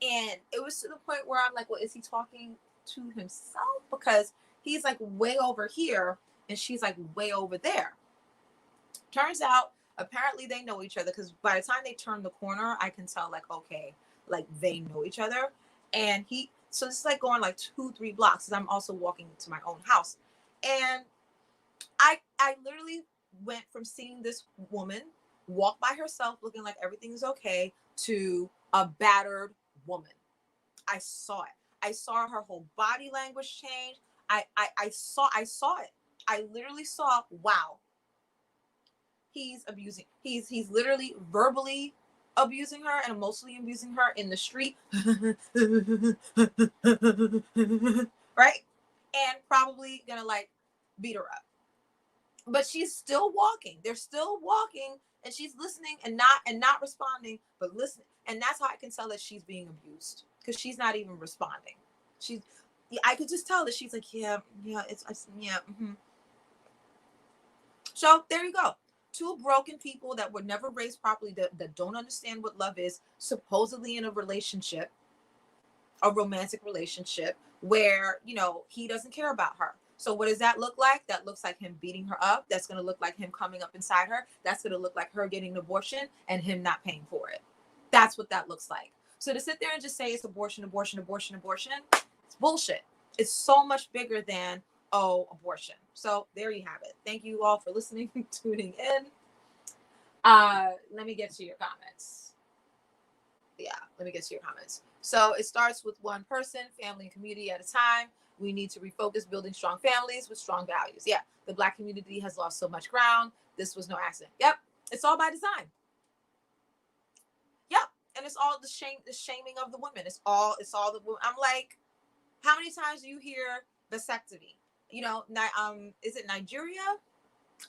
And it was to the point where I'm like, well, is he talking to himself? Because he's like way over here and she's like way over there. Turns out, apparently they know each other, because by the time they turn the corner, I can tell, like, okay, like they know each other. And so it's like going like 2-3 blocks, because I'm also walking to my own house. And I literally went from seeing this woman walk by herself looking like everything is okay to a battered woman. I saw it. I saw her whole body language change. I saw it. I literally saw, wow, he's literally verbally abusing her and emotionally abusing her in the street. Right? And probably gonna like beat her up. But she's still walking. They're still walking, and she's listening and not responding, but listening. And that's how I can tell that she's being abused, because she's not even responding. I could just tell that she's like, yeah. Mm-hmm. So there you go. Two broken people that were never raised properly, that don't understand what love is, supposedly in a relationship, a romantic relationship, where, you know, he doesn't care about her. So what does that look like? That looks like him beating her up. That's going to look like him coming up inside her. That's going to look like her getting an abortion and him not paying for it. That's what that looks like. So to sit there and just say it's abortion, it's bullshit. It's so much bigger than, oh, abortion. So there you have it. Thank you all for listening, tuning in. Let me get to your comments. So it starts with one person, family and community at a time. We need to refocus building strong families with strong values. Yeah, the Black community has lost so much ground. This was no accident. Yep, it's all by design. Yep, and it's all the shaming of the women. It's all the women. I'm like, how many times do you hear vasectomy? You know, is it Nigeria?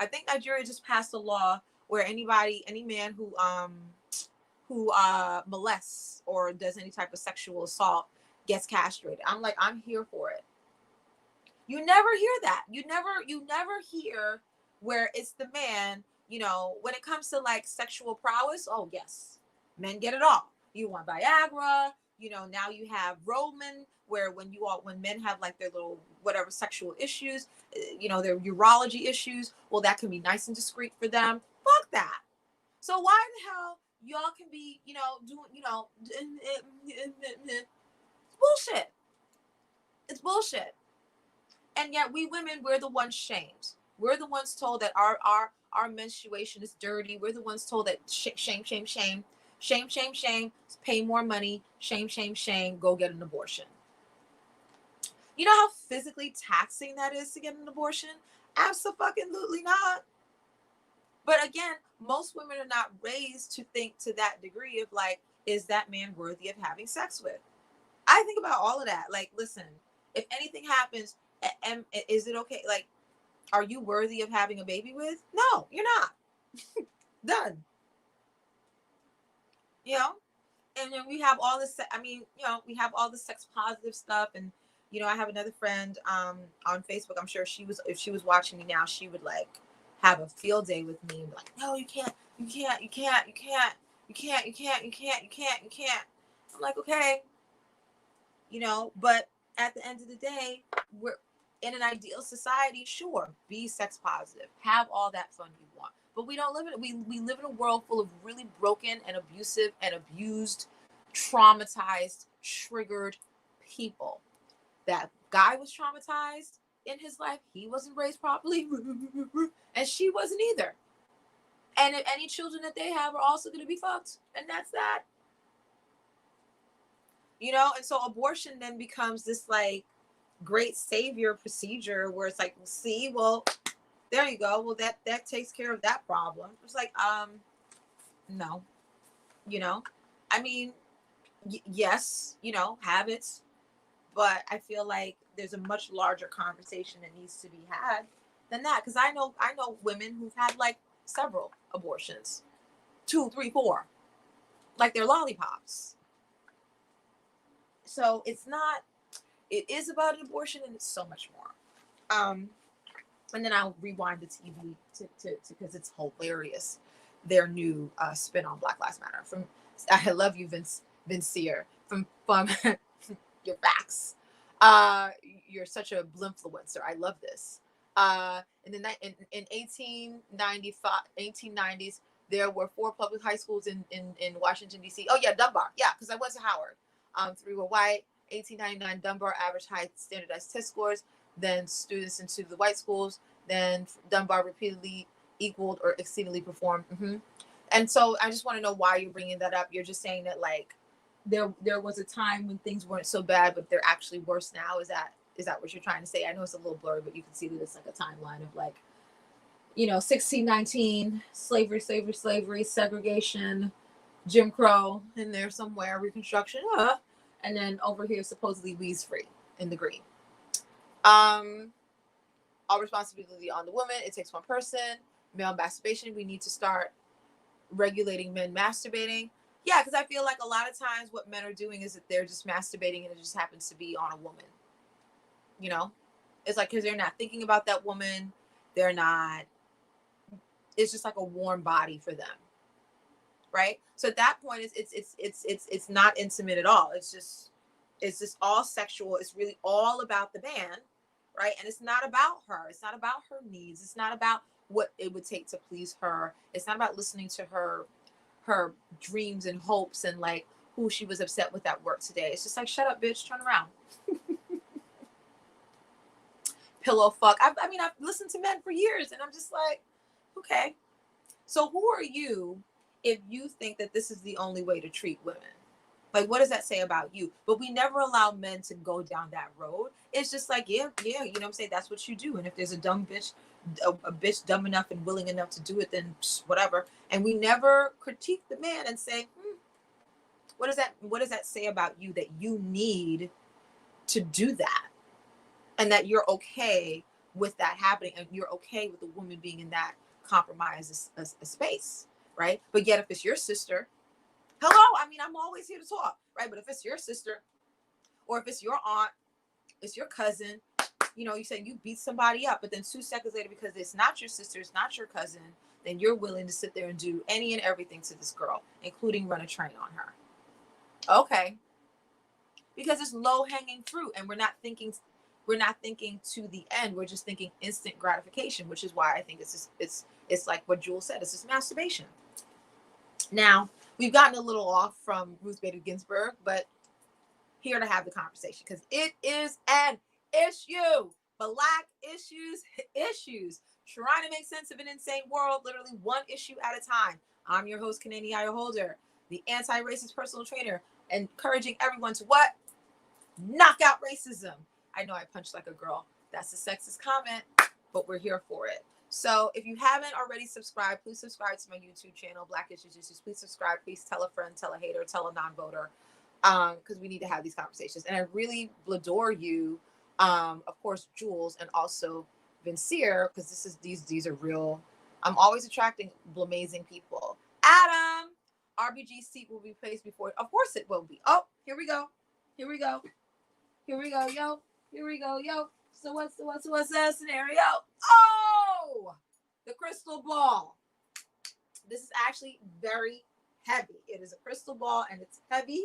I think Nigeria just passed a law where any man who molests or does any type of sexual assault gets castrated. I'm like, I'm here for it. You never hear that. You never hear where it's the man, you know, when it comes to like sexual prowess. Oh yes, men get it all. You want Viagra, you know, now you have Roman, where when men have like their little whatever sexual issues, you know, their urology issues, well, that can be nice and discreet for them. Fuck that. So why the hell y'all can be, you know, doing, you know, bullshit. It's bullshit. And yet we women, we're the ones shamed. We're the ones told that our menstruation is dirty. We're the ones told that shame, pay more money, shame, go get an abortion. You know how physically taxing that is to get an abortion? Absolutely not. But again, most women are not raised to think to that degree of like, is that man worthy of having sex with? I think about all of that. Like, listen, if anything happens, is it okay? Like, are you worthy of having a baby with? No, you're not. Done. You know? And then we have all this, we have all the sex positive stuff. And, you know, I have another friend on Facebook. I'm sure if she was watching me now, she would like have a field day with me and be like, no, you can't. I'm like, okay. You know, but at the end of the day, we're in an ideal society. Sure, be sex positive, have all that fun you want, but we don't live in we live in a world full of really broken and abusive and abused, traumatized, triggered people. That guy was traumatized in his life. He wasn't raised properly, and she wasn't either. And any children that they have are also going to be fucked, and that's that. You know, and so abortion then becomes this like great savior procedure where it's like, see, well, there you go. Well, that takes care of that problem. It's like, no, you know, I mean, yes, you know, habits, but I feel like there's a much larger conversation that needs to be had than that. Cause I know women who've had like several abortions, 2, 3, 4, like they're lollipops. So it is about an abortion, and it's so much more. And then I'll rewind the TV to because it's hilarious. Their new spin on Black Lives Matter. I love you, Vincier, from your facts. You're such a blimfluencer. I love this. In 1890s, there were 4 public high schools in Washington, D.C. Oh yeah, Dunbar. Yeah, because I went to Howard. 3 were white. 1899, Dunbar average high standardized test scores. Then students into the white schools. Then Dunbar repeatedly equaled or exceedingly performed. And so I just want to know why you're bringing that up. You're just saying that like there was a time when things weren't so bad, but they're actually worse now. Is that what you're trying to say? I know it's a little blurry, but you can see that it's like a timeline of like, you know, 1619, slavery, segregation, Jim Crow in there somewhere, Reconstruction, and then over here supposedly weeds free in the green. All responsibility on the woman. It takes one person. Male masturbation. We need to start regulating men masturbating. Yeah, because I feel like a lot of times what men are doing is that they're just masturbating and it just happens to be on a woman. You know, it's like because they're not thinking about that woman. They're not. It's just like a warm body for them. Right. So at that point, it's not intimate at all. It's just all sexual. It's really all about the man, right? And it's not about her. It's not about her needs. It's not about what it would take to please her. It's not about listening to her dreams and hopes and like who she was upset with at work today. It's just like, shut up, bitch, turn around. Pillow fuck. I've listened to men for years, and I'm just like, okay. So who are you? If you think that this is the only way to treat women, like what does that say about you? But we never allow men to go down that road. it's just like, yeah, you know what I'm saying? That's what you do. And if there's a dumb bitch, a bitch dumb enough and willing enough to do it, then whatever. And we never critique the man and say, what does that say about you that you need to do that? And that you're okay with that happening, and you're okay with the woman being in that compromised a space, right? But yet if it's your sister, hello, I mean, I'm always here to talk, right? But if it's your sister, or if it's your aunt, it's your cousin, you know, you say you beat somebody up, but then 2 seconds later, because it's not your sister, it's not your cousin, then you're willing to sit there and do any and everything to this girl, including run a train on her. Okay. Because it's low-hanging fruit, and we're not thinking to the end. We're just thinking instant gratification, which is why I think it's like what Jules said, it's just masturbation. Now, we've gotten a little off from Ruth Bader Ginsburg, but here to have the conversation because it is an issue. Black issues. Trying to make sense of an insane world, literally one issue at a time. I'm your host, Kanani Holder, the anti-racist personal trainer, encouraging everyone to what? Knock out racism. I know I punched like a girl. That's a sexist comment, but we're here for it. So if you haven't already subscribed, please subscribe to my YouTube channel, Black Issues Issues. Please subscribe. Please tell a friend, tell a hater, tell a non-voter, because we need to have these conversations. And I really adore you, of course, Jules, and also Vincere, because these are real. I'm always attracting amazing people. Adam, RBG's seat will be placed before. Of course it will be. Oh, here we go. Yo. So what's that scenario? Oh, the crystal ball. This is actually very heavy. It is a crystal ball and it's heavy.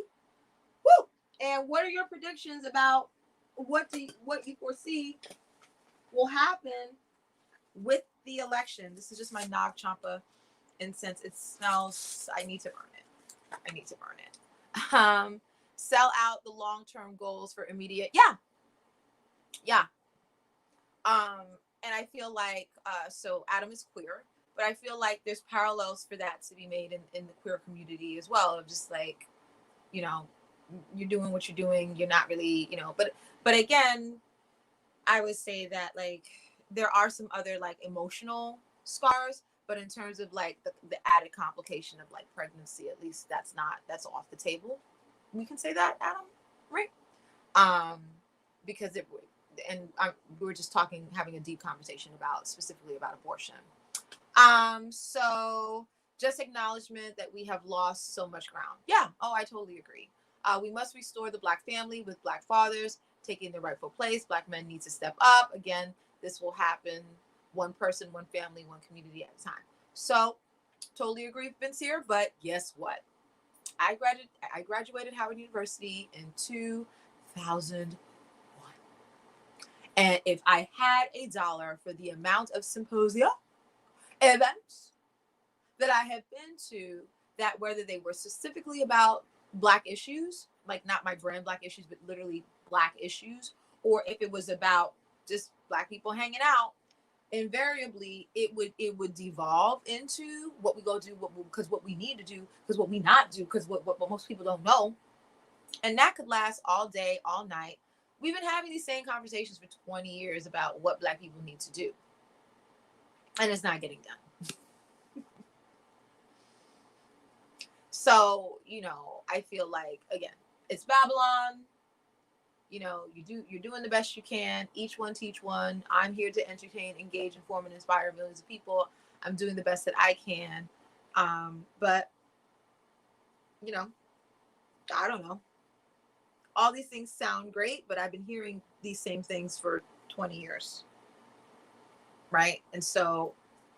Woo! And what are your predictions about what you foresee will happen with the election? This is just my Nag Champa incense. It smells. I need to burn it. Sell out the long-term goals for immediate. Yeah. And I feel like, so Adam is queer, but I feel like there's parallels for that to be made in the queer community as well, of just like, you know, you're doing what you're doing, you're not really, you know, but again, I would say that like, there are some other like emotional scars, but in terms of like the added complication of like pregnancy, at least that's off the table. We can say that, Adam, right? Because we were just having a deep conversation specifically about abortion. So just acknowledgement that we have lost so much ground. Yeah. Oh, I totally agree. We must restore the Black family with Black fathers taking their rightful place. Black men need to step up. Again, this will happen one person, one family, one community at a time. So totally agree with Vince here, but guess what? I graduated Howard University in 2001. And if I had $1 for the amount of symposia events that I have been to, that whether they were specifically about Black issues, like not my brand Black issues, but literally Black issues, or if it was about just Black people hanging out, invariably it would devolve into what we go do, because what we need to do, because what we not do, because what most people don't know. And that could last all day, all night. We've been having these same conversations for 20 years about what Black people need to do. And it's not getting done. So, you know, I feel like, again, it's Babylon. You know, you're doing the best you can. Each one teach one. I'm here to entertain, engage, inform, and inspire millions of people. I'm doing the best that I can. But, you know, I don't know. All these things sound great, but I've been hearing these same things for 20 years. Right? And so,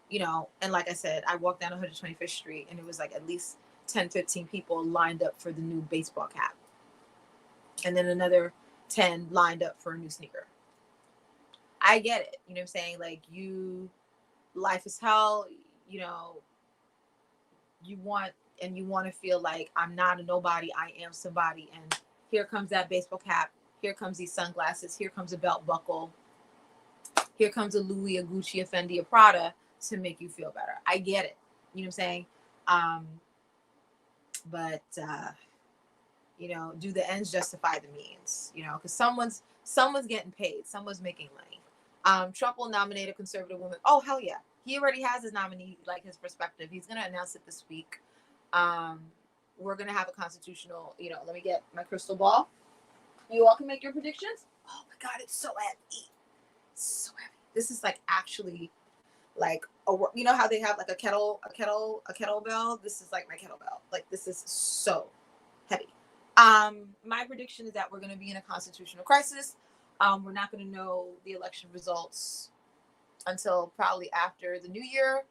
you know, and like I said, I walked down 125th Street and it was like at least 10, 15 people lined up for the new baseball cap. And then another 10 lined up for a new sneaker. I get it. You know what I'm saying? Like, life is hell, you know, you want to feel like I'm not a nobody, I am somebody. And here comes that baseball cap. Here comes these sunglasses. Here comes a belt buckle. Here comes a Louis, a Gucci, a Fendi, a Prada to make you feel better. I get it. You know what I'm saying? But You know, do the ends justify the means? You know, because someone's getting paid, someone's making money. Trump will nominate a conservative woman. Oh, hell yeah. He already has his nominee, like his perspective. He's going to announce it this week. We're going to have a constitutional, you know, let me get my crystal ball. You all can make your predictions. Oh my God, it's so heavy. So heavy. This is like actually like, you know how they have like a kettlebell? This is like my kettlebell. Like this is so heavy. My prediction is that we're going to be in a constitutional crisis. We're not going to know the election results until probably after the new year.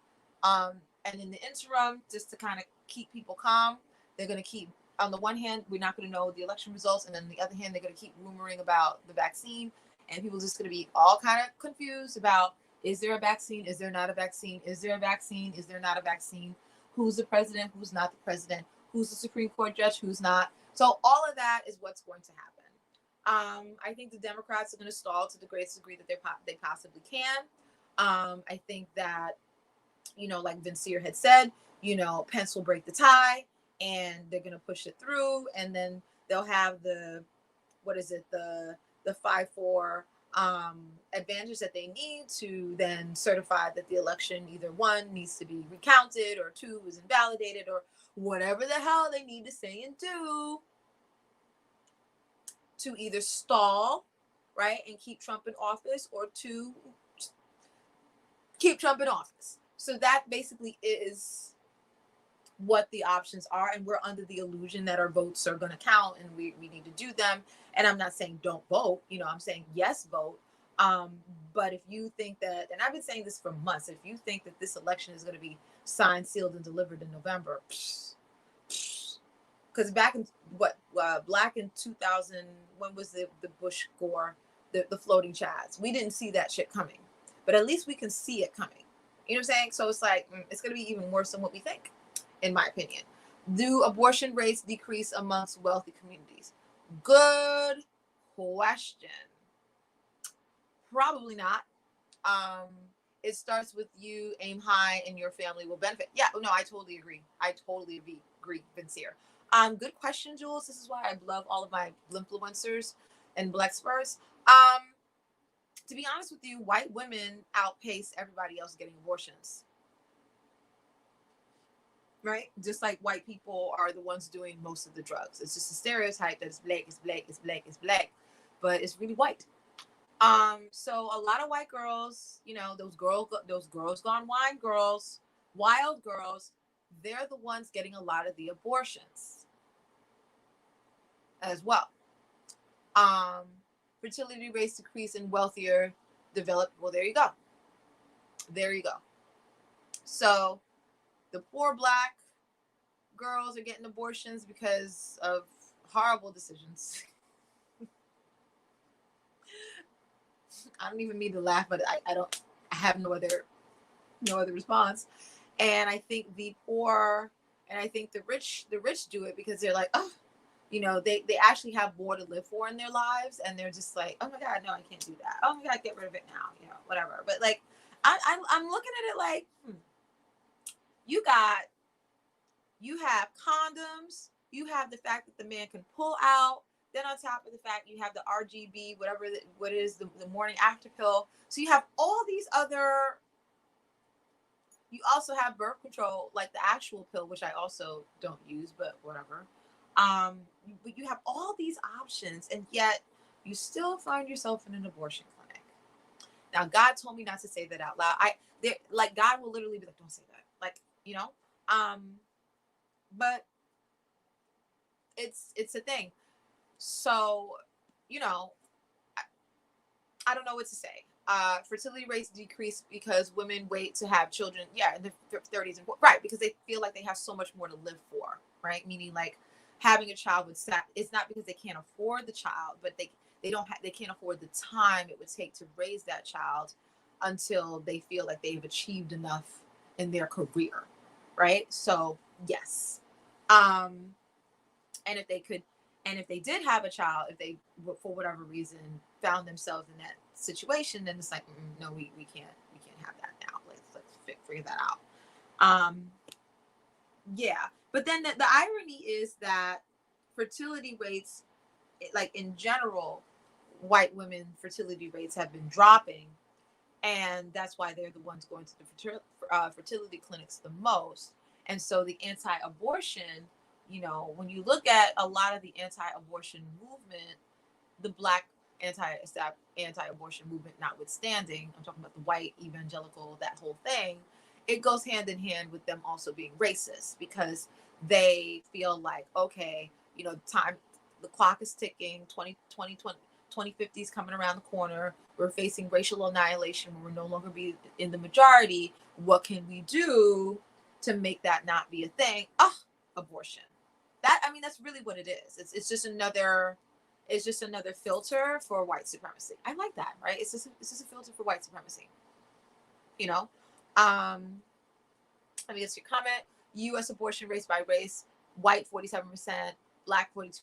And in the interim, just to kind of keep people calm, they're going to keep, on the one hand, we're not going to know the election results. And then on the other hand, they're going to keep rumoring about the vaccine. And people are just going to be all kind of confused about, is there a vaccine? Is there not a vaccine? Is there a vaccine? Is there not a vaccine? Who's the president? Who's not the president? Who's the Supreme Court judge? Who's not? So all of that is what's going to happen. I think the Democrats are going to stall to the greatest degree that they possibly can. I think that, you know, like Vincier had said, you know, Pence will break the tie and they're going to push it through. And then they'll have the 5-4 advantage that they need to then certify that the election, either one needs to be recounted or two is invalidated or whatever the hell they need to say and do to either stall, right, and keep Trump in office, or to keep Trump in office. So that basically is what the options are. And we're under the illusion that our votes are going to count and we need to do them. And I'm not saying don't vote, you know, I'm saying yes, vote. But if you think that, and I've been saying this for months, if you think that this election is going to be signed, sealed, and delivered in November, because back in Black in 2000, when was the Bush Gore, the floating chads? We didn't see that shit coming, but at least we can see it coming. You know what I'm saying? So it's like, it's going to be even worse than what we think, in my opinion. Do abortion rates decrease amongst wealthy communities? Good question. Probably not. It starts with you, aim high, and your family will benefit. Yeah, no, I totally agree. Agree, Vincier. Good question, Jules. This is why I love all of my influencers and BLEXPERTS. To be honest with you, white women outpace everybody else getting abortions. Right? Just like white people are the ones doing most of the drugs. It's just a stereotype that it's black, it's black, it's black, it's black, but it's really white. So a lot of white girls, you know, those girls gone wild girls, they're the ones getting a lot of the abortions as well. Fertility rates decrease in wealthier, developed. Well, there you go. So the poor black girls are getting abortions because of horrible decisions. I don't even mean to laugh, but I have no other response. And I think the poor and I think the rich do it because they're like, oh, you know, they actually have more to live for in their lives, and they're just like, oh my God, no, I can't do that. Oh my God, get rid of it now, you know, whatever. But like, I'm looking at it like, you have condoms, you have the fact that the man can pull out. Then on top of the fact you have the RGB, what is the morning after pill. So you have all these other. You also have birth control, like the actual pill, which I also don't use, but whatever. But you have all these options, and yet you still find yourself in an abortion clinic. Now, God told me not to say that out loud. God will literally be like, "Don't say that," like, you know. But it's a thing. So, you know, I don't know what to say. Fertility rates decrease because women wait to have children, in the 30s and right, because they feel like they have so much more to live for, right? Meaning like having a child it's not because they can't afford the child, but they can't afford the time it would take to raise that child until they feel like they've achieved enough in their career, right? So yes, and if they did have a child, if they for whatever reason found themselves in that situation, then it's like, no, we can't have that now. Let's figure that out. But then the irony is that fertility rates, like in general, white women fertility rates have been dropping, and that's why they're the ones going to the fertility clinics the most. And so the anti-abortion, you know, when you look at a lot of the anti-abortion movement, the Black anti-abortion movement notwithstanding, I'm talking about the white evangelical, that whole thing, it goes hand in hand with them also being racist, because they feel like, okay, you know, the clock is ticking, 2050 is coming around the corner. We're facing racial annihilation. We're no longer be in the majority. What can we do to make that not be a thing? Abortion. That, I mean, that's really what it is. It's just another filter for white supremacy. I like that, right? It's just a filter for white supremacy. You know, let me get your comment. U.S. abortion rates by race: white 47%, Black 42%,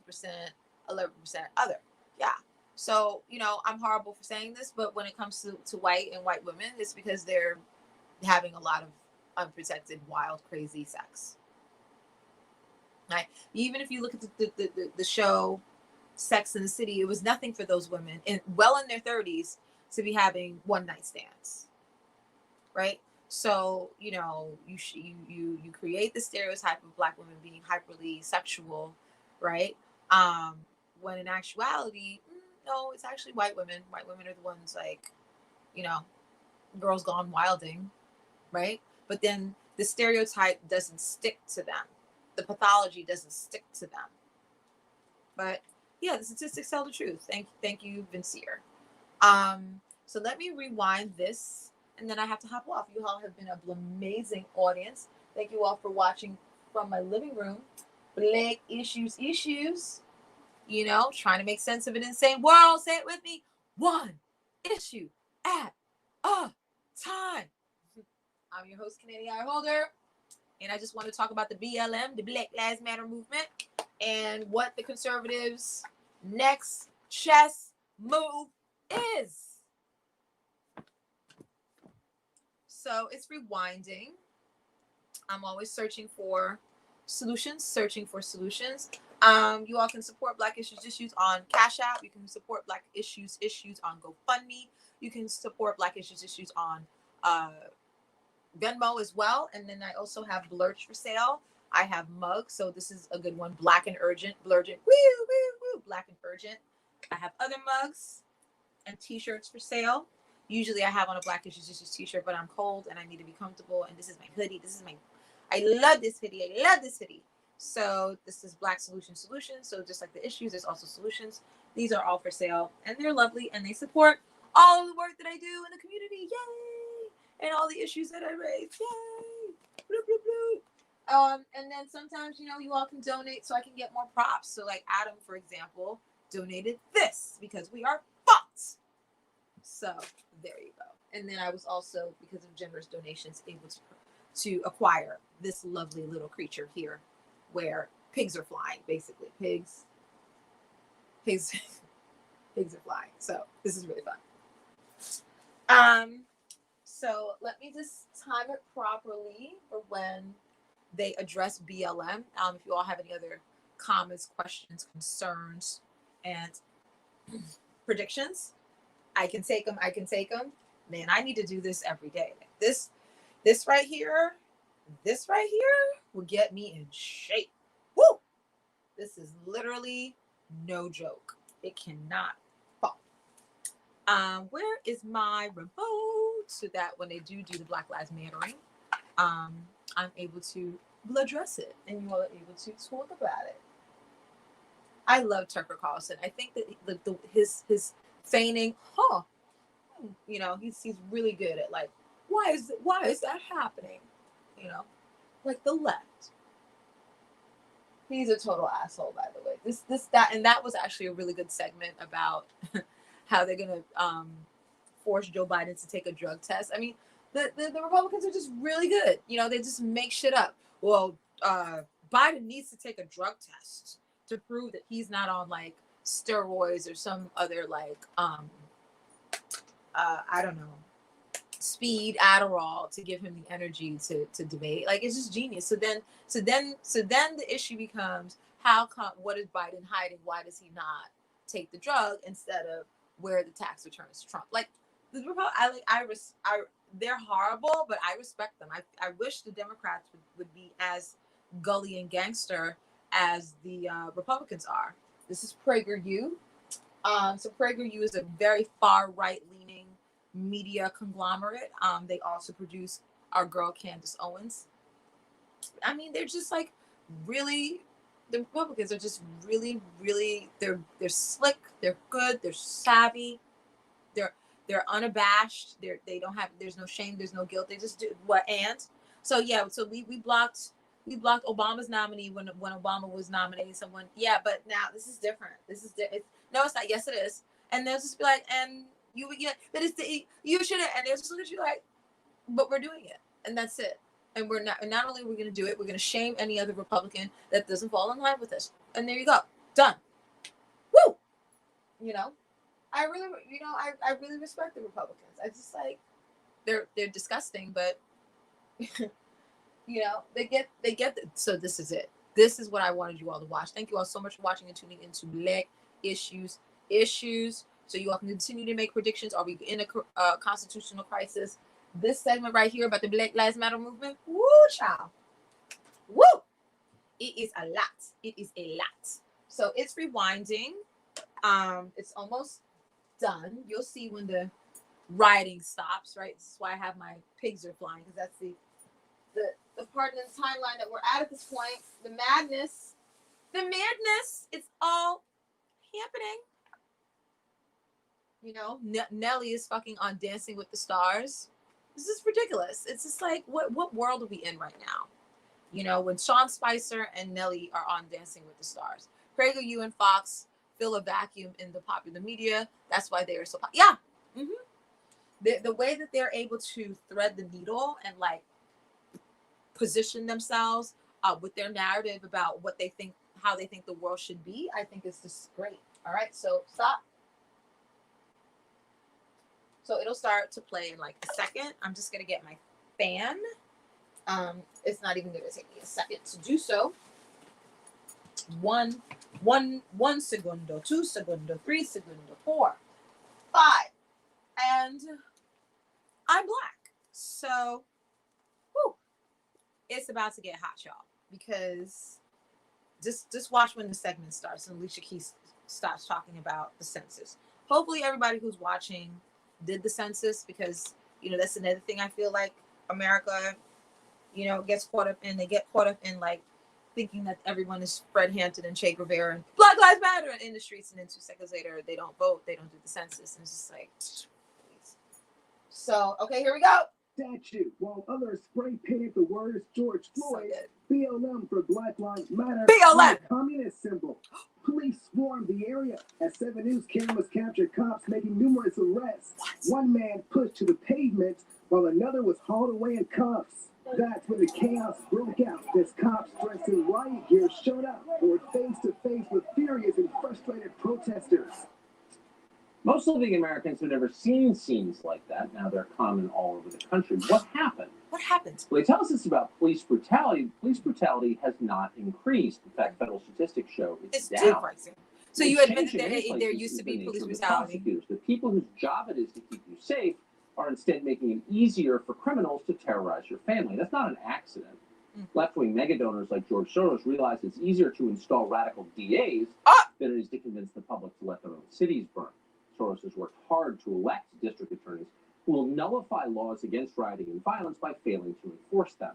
11% other. Yeah. So, you know, I'm horrible for saying this, but when it comes to white and white women, it's because they're having a lot of unprotected, wild, crazy sex. Right? Even if you look at the show Sex in the City, it was nothing for those women well in their 30s to be having one night stands. Right? So, you know, you create the stereotype of Black women being hyperly sexual, right? When in actuality, no, it's actually white women. White women are the ones, like, you know, girls gone wilding, right? But then the stereotype doesn't stick to them. The pathology doesn't stick to them. But yeah, the statistics tell the truth. Thank you, Vincier. So let me rewind this, and then I have to hop off. You all have been an amazing audience. Thank you all for watching from my living room. Black issues. You know, trying to make sense of an insane world. Say it with me. One issue at a time. I'm your host, Canadian Eye Holder, and I just want to talk about the BLM, the Black Lives Matter movement, and what the conservatives' next chess move is. So it's rewinding. I'm always searching for solutions. You all can support Black Issues on Cashapp. You can support Black Issues on GoFundMe. You can support Black Issues on Venmo as well. And then I also have BLERCH for sale. I have mugs, so this is a good one. Black and Urgent, Blurgent, woo, Black and Urgent. I have other mugs and t-shirts for sale. Usually I have on a Black Issues t-shirt, but I'm cold and I need to be comfortable. And this is my hoodie. I love this hoodie. So this is Black Solutions. So just like the issues, there's also solutions. These are all for sale, and they're lovely, and they support all of the work that I do in the community. Yay! And all the issues that I raise. Yay! Bloop, bloop, bloop. And then sometimes, you know, you all can donate so I can get more props. So like Adam, for example, donated this because we are fucked. So there you go. And then I was also, because of generous donations, able to acquire this lovely little creature here, where pigs are flying, basically. Pigs are flying. So this is really fun. So let me just time it properly for when they address BLM. If you all have any other comments, questions, concerns, and predictions, I can take them. Man, I need to do this every day. This right here will get me in shape. Woo! This is literally no joke. It cannot fall. Where is my remote so that when they do the Black Lives Mattering, I'm able to address it and you all are able to talk about it. I love Tucker Carlson. I think that his feigning, you know, he's really good at, like, why is that happening? You know, like the left. He's a total asshole, by the way. That was actually a really good segment about how they're gonna force Joe Biden to take a drug test. I mean, the Republicans are just really good. You know, they just make shit up. Well, Biden needs to take a drug test to prove that he's not on like steroids or some other like I don't know, speed Adderall to give him the energy to debate. Like, it's just genius. So then the issue becomes, how come, what is Biden hiding? Why does he not take the drug instead of where the tax returns to Trump? Like, they're horrible, but I respect them. I wish the Democrats would be as gully and gangster as the Republicans are. This is PragerU. So PragerU is a very far right leaning media conglomerate. They also produce our girl Candace Owens. I mean, they're just like really, the Republicans are just really, really, they're slick, they're good, they're savvy, they're unabashed, they don't have, there's no shame, there's no guilt, they just do what. And so yeah, so we blocked Obama's nominee when Obama was nominating someone. Yeah, but now this is different. No, it's not. Yes, it is. And they'll just be like, and you but it's you shouldn't, and they'll just look at you like, but we're doing it, and that's it. And we're not only we're going to do it, we're going to shame any other Republican that doesn't fall in line with us. And there you go. Done. Woo! You know, I really respect the Republicans. I just like, they're disgusting, but you know, they get so this is it. This is what I wanted you all to watch. Thank you all so much for watching and tuning into Black Issues. So you all can continue to make predictions. Are we in a constitutional crisis? This segment right here about the Black Lives Matter movement, woo, child, woo! It is a lot. It is a lot. So it's rewinding. It's almost done. You'll see when the rioting stops, right? This is why I have my pigs are flying, because that's the part in the timeline that we're at this point. The madness, it's all happening. You know, Nelly is fucking on Dancing with the Stars. This is ridiculous. It's just like, what world are we in right now? You know, when Sean Spicer and Nelly are on Dancing with the Stars. PragerU and Fox fill a vacuum in the popular media. That's why they are so yeah. The way that they're able to thread the needle and like position themselves with their narrative about what they think, how they think the world should be, I think is just great. All right, so stop. So it'll start to play in like a second. I'm just gonna get my fan. It's not even gonna take me a second to do so. One segundo, 2 segundo, 3 segundo, 4, 5, and I'm black. So, whew, it's about to get hot, y'all. Because just watch when the segment starts and Alicia Keys starts talking about the census. Hopefully, everybody who's watching did the census, because you know that's another thing I feel like America, you know, gets caught up in. They get caught up in like thinking that everyone is Fred Hampton and Che Guevara and Black Lives Matter in the streets, and then 2 seconds later they don't vote, they don't do the census, and it's just like, please. So okay, here we go. Statue, while others spray painted the words George Floyd, BLM for Black Lives Matter, BLM, communist symbol. Police swarmed the area as 7 News cameras captured cops making numerous arrests. One man pushed to the pavement while another was hauled away in cuffs. That's when the chaos broke out as cops dressed in riot gear showed up or were face to face with furious and frustrated protesters. Most living Americans have never seen scenes like that. Now they're common all over the country. What happened? What happened? Well, they tell us it's about police brutality. Police brutality has not increased. In fact, federal statistics show it's down. Decreasing. So you admit that there used to be police brutality. The people whose job it is to keep you safe are instead making it easier for criminals to terrorize your family. That's not an accident. Left-wing megadonors like George Soros realize it's easier to install radical DAs than it is to convince the public to let their own cities burn. Soros has worked hard to elect district attorneys who will nullify laws against rioting and violence by failing to enforce them.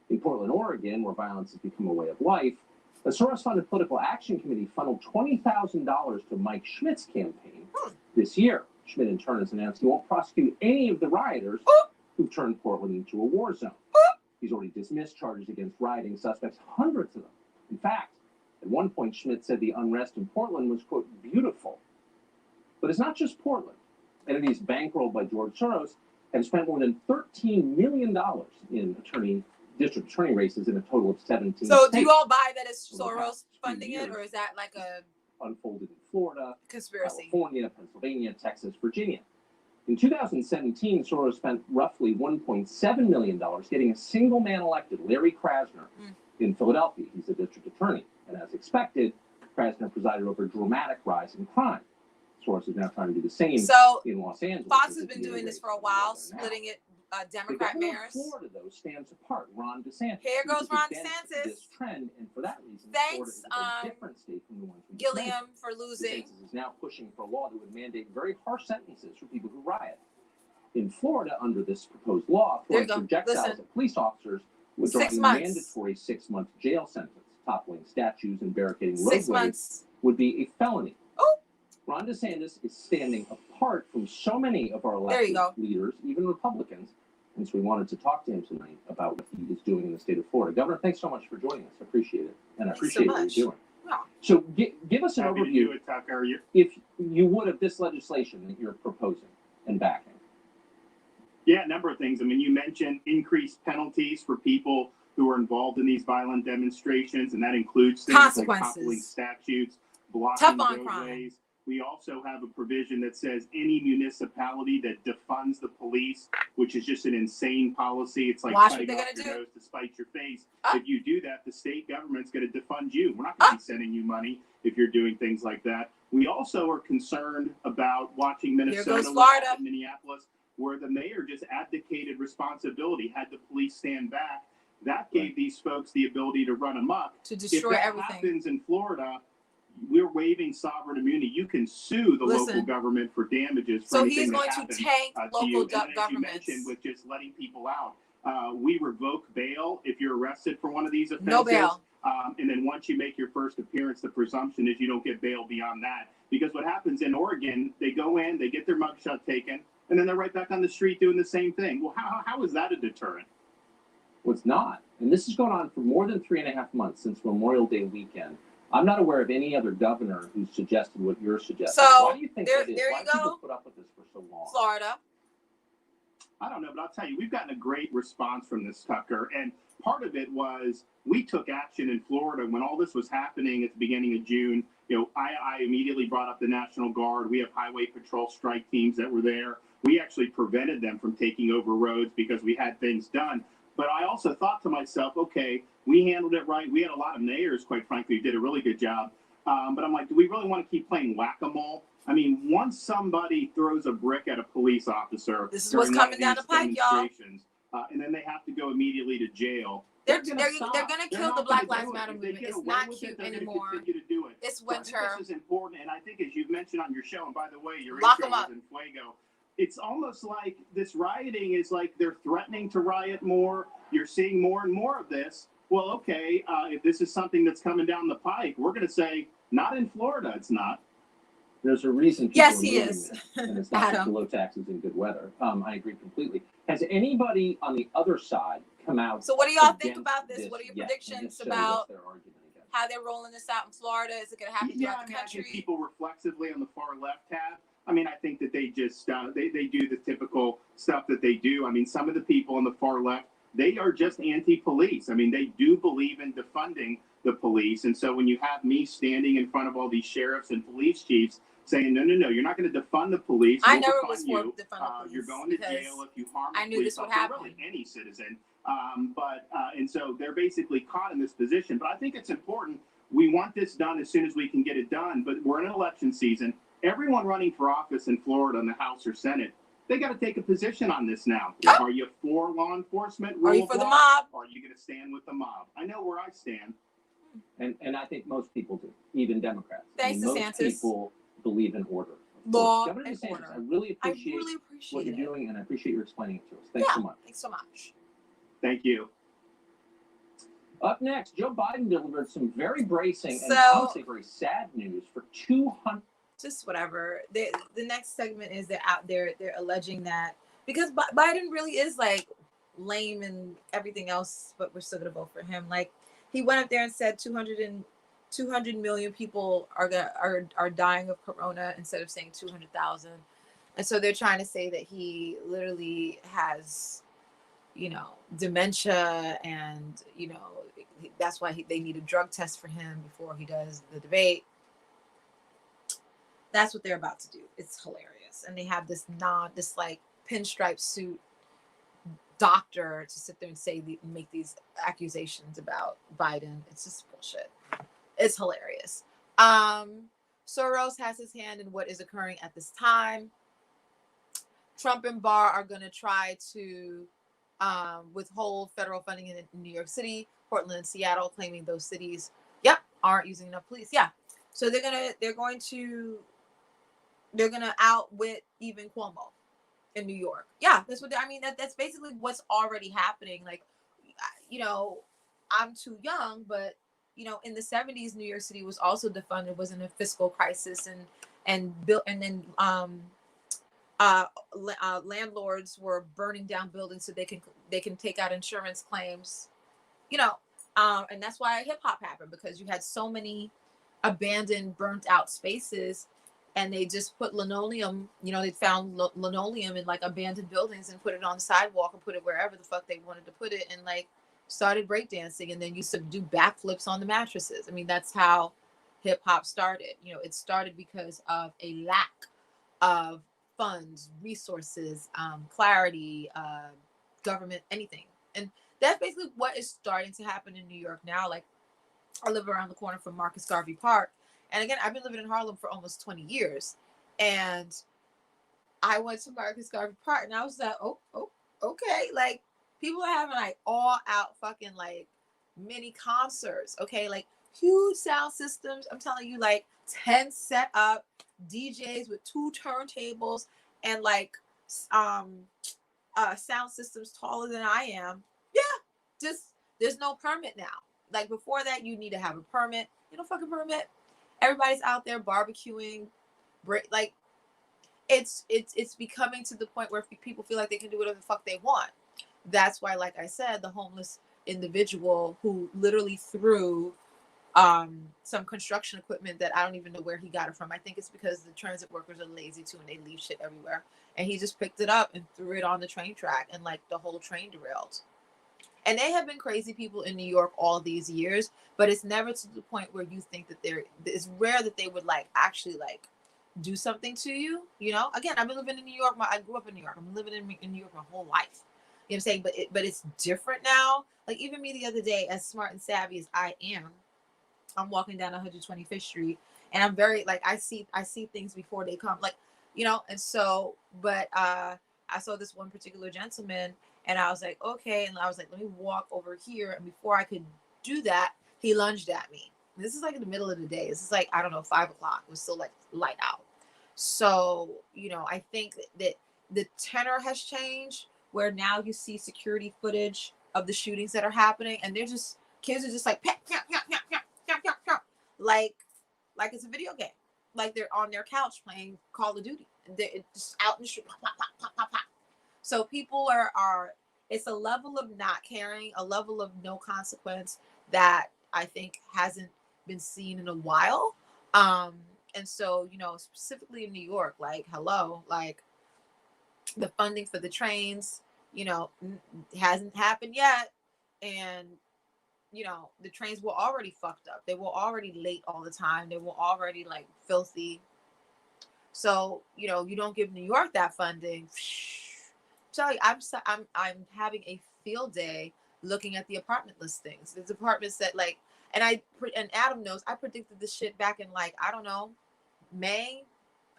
In Portland, Oregon, where violence has become a way of life, the Soros-funded political action committee funneled $20,000 to Mike Schmidt's campaign this year. Schmidt, in turn, has announced he won't prosecute any of the rioters who turned Portland into a war zone. He's already dismissed charges against rioting suspects, hundreds of them. In fact, at one point, Schmidt said the unrest in Portland was, quote, beautiful. But it's not just Portland. Entities bankrolled by George Soros have spent more than $13 million in district attorney races in a total of 17 So states. do you all buy that it's Soros funding it, or is that like a unfolded in Florida, conspiracy? California, Pennsylvania, Texas, Virginia. In 2017, Soros spent roughly $1.7 million getting a single man elected, Larry Krasner, in Philadelphia. He's a district attorney. And as expected, the president presided over a dramatic rise in crime. Sources now trying to do the same So in Los Angeles. Fox has been doing this for a while, splitting it, Democrat the governor mayors. of Florida, though, stands apart. Ron DeSantis. Here who goes took Ron advantage of DeSantis. This trend, and for that reason, Thanks, Florida is a very different state from the ones we just Gilliam, mentioned. for losing. DeSantis is now pushing for a law that would mandate very harsh sentences for people who riot. In Florida, under this proposed law, throwing projectiles at police officers would draw a mandatory 6-month jail sentence. Toppling statues and barricading roadways would be a felony. Ron DeSantis is standing apart from so many of our elected leaders, even Republicans, and so we wanted to talk to him tonight about what he is doing in the state of Florida. Governor, thanks so much for joining us. I appreciate it, and I appreciate what you're doing. Wow. So give us an overview, if you would, of this legislation that you're proposing and backing. Yeah, a number of things. I mean, you mentioned increased penalties for people who are involved in these violent demonstrations, and that includes things like toppling statutes, blocking roadways. We also have a provision that says any municipality that defunds the police, which is just an insane policy. It's like cutting off your nose to spite your face. If you do that, the state government's going to defund you. We're not going to be sending you money if you're doing things like that. We also are concerned about watching Minnesota and Minneapolis, where the mayor just abdicated responsibility, had the police stand back. That gave these folks the ability to run amok. To destroy everything. If that happens in Florida, we're waiving sovereign immunity. You can sue the local government for damages. For so he's going to tank local governments. As you mentioned, with just letting people out, we revoke bail if you're arrested for one of these offenses. No bail. And then once you make your first appearance, the presumption is you don't get bail beyond that. Because what happens in Oregon, they go in, they get their mugshot taken, and then they're right back on the street doing the same thing. Well, how is that a deterrent? Well, it's not. And this has gone on for more than 3.5 months since Memorial Day weekend. I'm not aware of any other governor who's suggested what you're suggesting. So why do you think that is? Why do people put up with this for so long? Florida. I don't know, but I'll tell you, we've gotten a great response from this, Tucker. And part of it was we took action in Florida when all this was happening at the beginning of June. You know, I immediately brought up the National Guard. We have highway patrol strike teams that were there. We actually prevented them from taking over roads because we had things done. But I also thought to myself, okay, we handled it right. We had a lot of mayors, quite frankly, who did a really good job. But I'm like, do we really want to keep playing whack-a-mole? I mean, once somebody throws a brick at a police officer, this is what's coming down the pipe, y'all. And then they have to go immediately to jail. They're going to kill the Black Lives Matter movement. It's not cute anymore. It's winter. I think this is important, and I think, as you've mentioned on your show, and by the way, your intro was in Fuego. It's almost like this rioting is like they're threatening to riot more. You're seeing more and more of this. Well, okay, if this is something that's coming down the pike, we're going to say, not in Florida, it's not. There's a reason. Yes, he is. And it's not just low taxes and good weather. I agree completely. Has anybody on the other side come out? So what do y'all think about this? What are your predictions about how they're rolling this out in Florida? Is it going to happen throughout the country? People reflexively on the far left have. I mean, I think that they just they do the typical stuff that they do. I mean, some of the people on the far left, they are just anti-police. I mean, they do believe in defunding the police. And so when you have me standing in front of all these sheriffs and police chiefs saying, no, you're not going to defund the police. I never was for defund the police. You're going to jail if you harm a police officer, really any citizen. And so they're basically caught in this position. But I think it's important. We want this done as soon as we can get it done. But we're in an election season. Everyone running for office in Florida in the House or Senate, they got to take a position on this now. Are you for law enforcement? Are you for the mob? Or are you going to stand with the mob? I know where I stand. And I think most people do, even Democrats. Thanks, DeSantis. Most people believe in order. Law Governor and DeSantis, order. I really appreciate what you're doing, and I appreciate your explaining it to us. Thanks so much. Thanks so much. Thank you. Up next, Joe Biden delivered some very bracing and honestly very sad news for 200. Just whatever. The next segment is they're out there. They're alleging that because Biden really is like lame and everything else, but we're still gonna vote for him. Like he went up there and said 200 million people are dying of corona instead of saying 200,000, and so they're trying to say that he literally has, dementia, and that's why they need a drug test for him before he does the debate. That's what they're about to do. It's hilarious. And they have this like pinstripe suit doctor to sit there and make these accusations about Biden. It's just bullshit. It's hilarious. Soros has his hand in what is occurring at this time. Trump and Barr are going to try to withhold federal funding in New York City, Portland, and Seattle, claiming those cities, aren't using enough police. Yeah, so they're going to outwit even Cuomo in New York. Yeah, that's what I mean. That's basically what's already happening. Like, you know, I'm too young, but you know, in the 70s, New York City was also defunded, was in a fiscal crisis, and landlords were burning down buildings so they can take out insurance claims, you know, and that's why hip hop happened, because you had so many abandoned, burnt out spaces, and they just put linoleum, you know, they found linoleum in like abandoned buildings and put it on the sidewalk and put it wherever the fuck they wanted to put it, and like started breakdancing, and then used to do backflips on the mattresses. I mean, that's how hip hop started. You know, it started because of a lack of funds, resources, clarity, government, anything. And that's basically what is starting to happen in New York now. Like, I live around the corner from Marcus Garvey Park. And again, I've been living in Harlem for almost 20 years. And I went to Marcus Garvey Park and I was like, oh, okay. Like, people are having like all out fucking like mini concerts. Okay. Like huge sound systems. I'm telling you, like 10 set up DJs with 2 turntables and like sound systems taller than I am. Yeah. Just, there's no permit now. Like before that, you need to have a permit. You don't fucking permit. Everybody's out there barbecuing. Like it's becoming to the point where people feel like they can do whatever the fuck they want. That's why, like I said, the homeless individual who literally threw some construction equipment that I don't even know where he got it from. I think it's because the transit workers are lazy too and they leave shit everywhere. And he just picked it up and threw it on the train track, and like the whole train derailed. And they have been crazy people in New York all these years, but it's never to the point where you think that it's rare that they would like actually like do something to you. You know, again, I've been living in New York. I grew up in New York. I'm living in New York my whole life. You know what I'm saying? But it's different now. Like even me the other day, as smart and savvy as I am, I'm walking down 125th Street, and I'm very like I see things before they come. Like, you know, and so, but I saw this one particular gentleman. And I was like, okay. And I was like, let me walk over here. And before I could do that, he lunged at me. And this is like in the middle of the day. This is like, I don't know, 5 o'clock. It was still like light out. So, you know, I think that the tenor has changed, where now you see security footage of the shootings that are happening. And they're just, kids are just like, like it's a video game. Like they're on their couch playing Call of Duty. And they're just out in the street. Pop, pop, pop, pop, pop. So people are, it's a level of not caring, a level of no consequence that I think hasn't been seen in a while. And so, you know, specifically in New York, like, hello, like the funding for the trains, you know, hasn't happened yet. And, you know, the trains were already fucked up. They were already late all the time. They were already like filthy. So, you know, you don't give New York that funding. Tell you, I'm having a field day looking at the apartment listings. There's apartments that like, and Adam knows, I predicted this shit back in like, I don't know, May,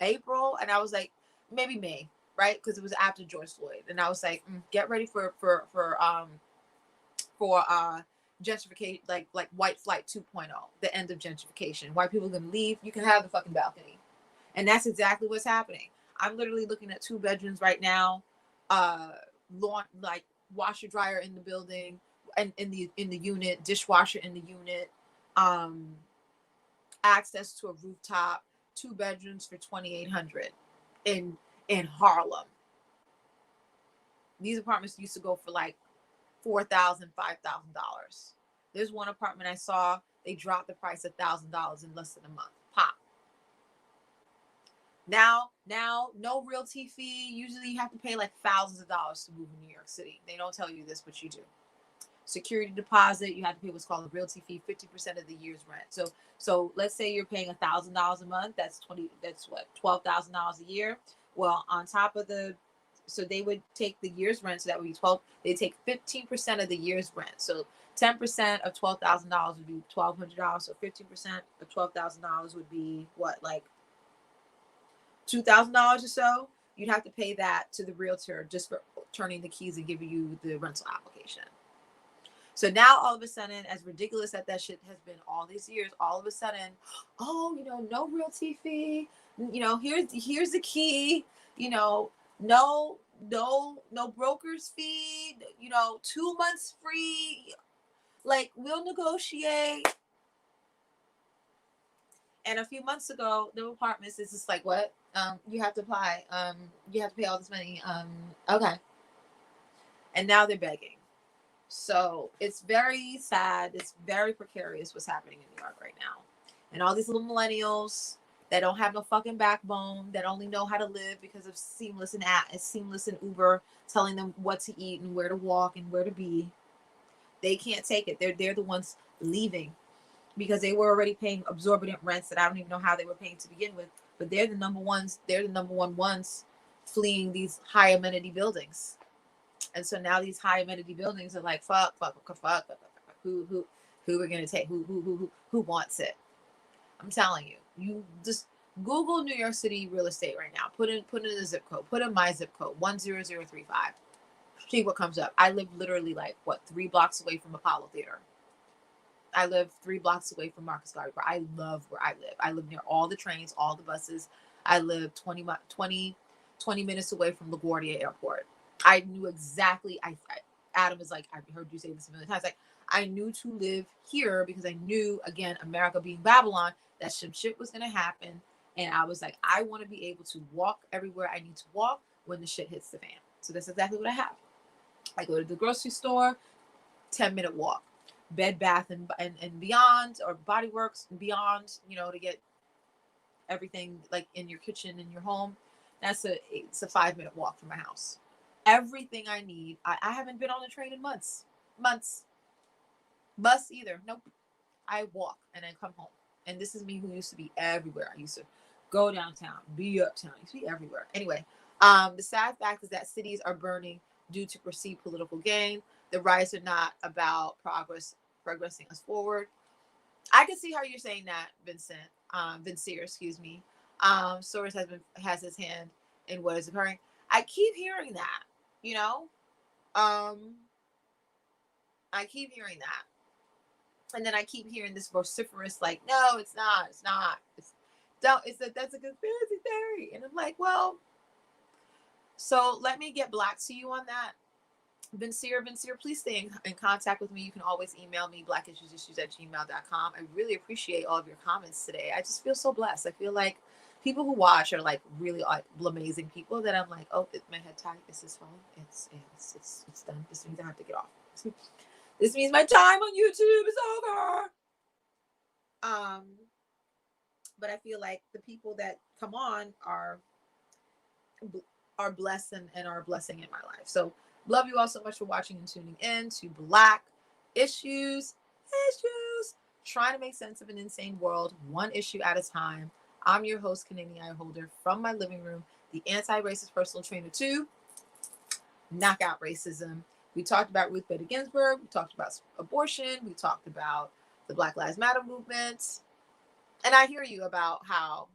April, and I was like, maybe May, right? Because it was after George Floyd, and I was like, get ready for gentrification, like white flight 2.0, the end of gentrification. White people are gonna leave. You can have the fucking balcony, and that's exactly what's happening. I'm literally looking at 2 bedrooms right now. Lawn, like washer dryer in the building, and in the unit, dishwasher in the unit, access to a rooftop, 2 bedrooms for $2,800 in Harlem. These apartments used to go for like $4,000, $5,000. There's one apartment I saw, they dropped the price $1,000 in less than a month. Pop. Now, no realty fee. Usually you have to pay like thousands of dollars to move in New York City. They don't tell you this, but you do. Security deposit, you have to pay what's called a realty fee, 50% of the year's rent. So let's say you're paying $1,000 a month. That's what, $12,000 a year. Well, on top of the So they would take the year's rent. So that would be 12. They take 15% of the year's rent. So 10% of $12,000 would be $1,200. So 15% of $12,000 would be what, like $2,000 or so. You'd have to pay that to the realtor just for turning the keys and giving you the rental application. So now all of a sudden, as ridiculous as that shit has been all these years, all of a sudden, oh, you know, no realty fee, you know, here's the key, you know, no broker's fee, you know, 2 months free, like we'll negotiate. And a few months ago, the apartments is just like, what? You have to apply. You have to pay all this money. Okay. And now they're begging. So it's very sad. It's very precarious what's happening in New York right now. And all these little millennials that don't have no fucking backbone, that only know how to live because of Seamless and Uber telling them what to eat and where to walk and where to be. They can't take it. They're the ones leaving because they were already paying exorbitant rents that I don't even know how they were paying to begin with. But they're the number ones. They're the number one ones fleeing these high amenity buildings. And so now these high amenity buildings are like, fuck. Who we're gonna take? Who wants it? I'm telling you. You just Google New York City real estate right now. Put in a zip code. Put in my zip code 10035. See what comes up. I live literally like 3 blocks away from Apollo Theater. I live 3 blocks away from Marcus Garvey Park. I love where I live. I live near all the trains, all the buses. I live 20 minutes away from LaGuardia Airport. I knew exactly. Adam is like, I've heard you say this a million times. Like, I knew to live here because I knew, again, America being Babylon, that some shit was gonna happen. And I was like, I want to be able to walk everywhere I need to walk when the shit hits the fan. So that's exactly what I have. I go to the grocery store, 10-minute walk. Bed Bath and Beyond, or Body Works and Beyond, you know, to get everything like in your kitchen, in your home. It's a 5-minute walk from my house. Everything I need. I haven't been on a train in months. Bus either. Nope. I walk and I come home. And this is me who used to be everywhere. I used to go downtown, be uptown, I used to be everywhere. Anyway, the sad fact is that cities are burning due to perceived political gain. The riots are not about progressing us forward. I can see how you're saying that, Vincier, excuse me. Soros has his hand in what is occurring. I keep hearing that, you know. I keep hearing that. And then I keep hearing this vociferous, like, no, it's not. That's a conspiracy theory. And I'm like, well, so let me get back to you on that. Vincier, please stay in contact with me. You can always email me, BlackIssuesIssues@gmail.com. I really appreciate all of your comments today. I just feel so blessed. I feel like people who watch are like really amazing people that I'm like, oh, my head tight. Is this phone? It's done. This means I have to get off. This means my time on YouTube is over. But I feel like the people that come on are blessed and are a blessing in my life. So love you all so much for watching and tuning in to Black Issues, trying to make sense of an insane world, one issue at a time. I'm your host, Kanini Holder, from my living room, the anti-racist personal trainer to knockout racism. We talked about Ruth Bader Ginsburg. We talked about abortion. We talked about the Black Lives Matter movement. And I hear you about how,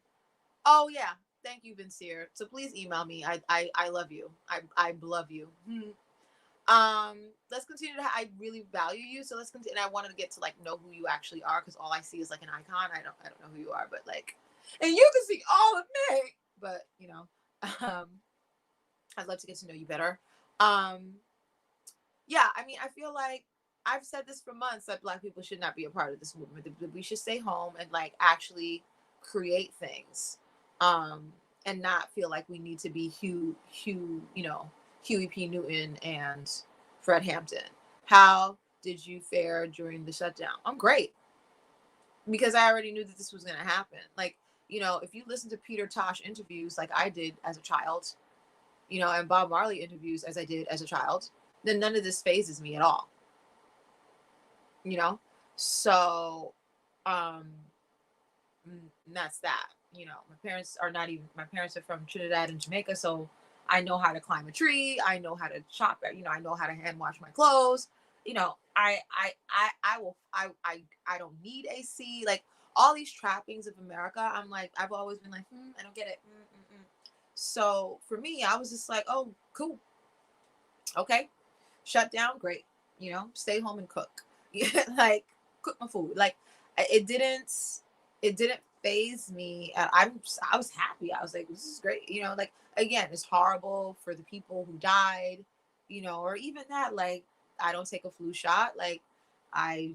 oh yeah, thank you, Vincier. So please email me. I love you. I love you. Let's continue to, I really value you. So let's continue. And I wanted to get to like know who you actually are, because all I see is like an icon. I don't know who you are, but like, and you can see all of me, but you know, I'd love to get to know you better. Yeah, I mean, I feel like I've said this for months that Black people should not be a part of this movement. We should stay home and like actually create things, and not feel like we need to be Huey P. Newton and Fred Hampton. How did you fare during the shutdown? I'm great, because I already knew that this was going to happen. Like, you know, if you listen to Peter Tosh interviews like I did as a child, you know, and Bob Marley interviews as I did as a child, then none of this phases me at all. You know? So, that's that. You know, my parents are from Trinidad and Jamaica, so I know how to climb a tree. I know how to chop, you know, I know how to hand wash my clothes. You know, I don't need AC. Like all these trappings of America, I'm like, I've always been like, I don't get it. So for me, I was just like, oh, cool. Okay. Shut down. Great. You know, stay home and cook. Like cook my food. Like it didn't phase me. I was happy. I was like, this is great. You know, like, again, it's horrible for the people who died, you know, or even that, like, I don't take a flu shot. Like I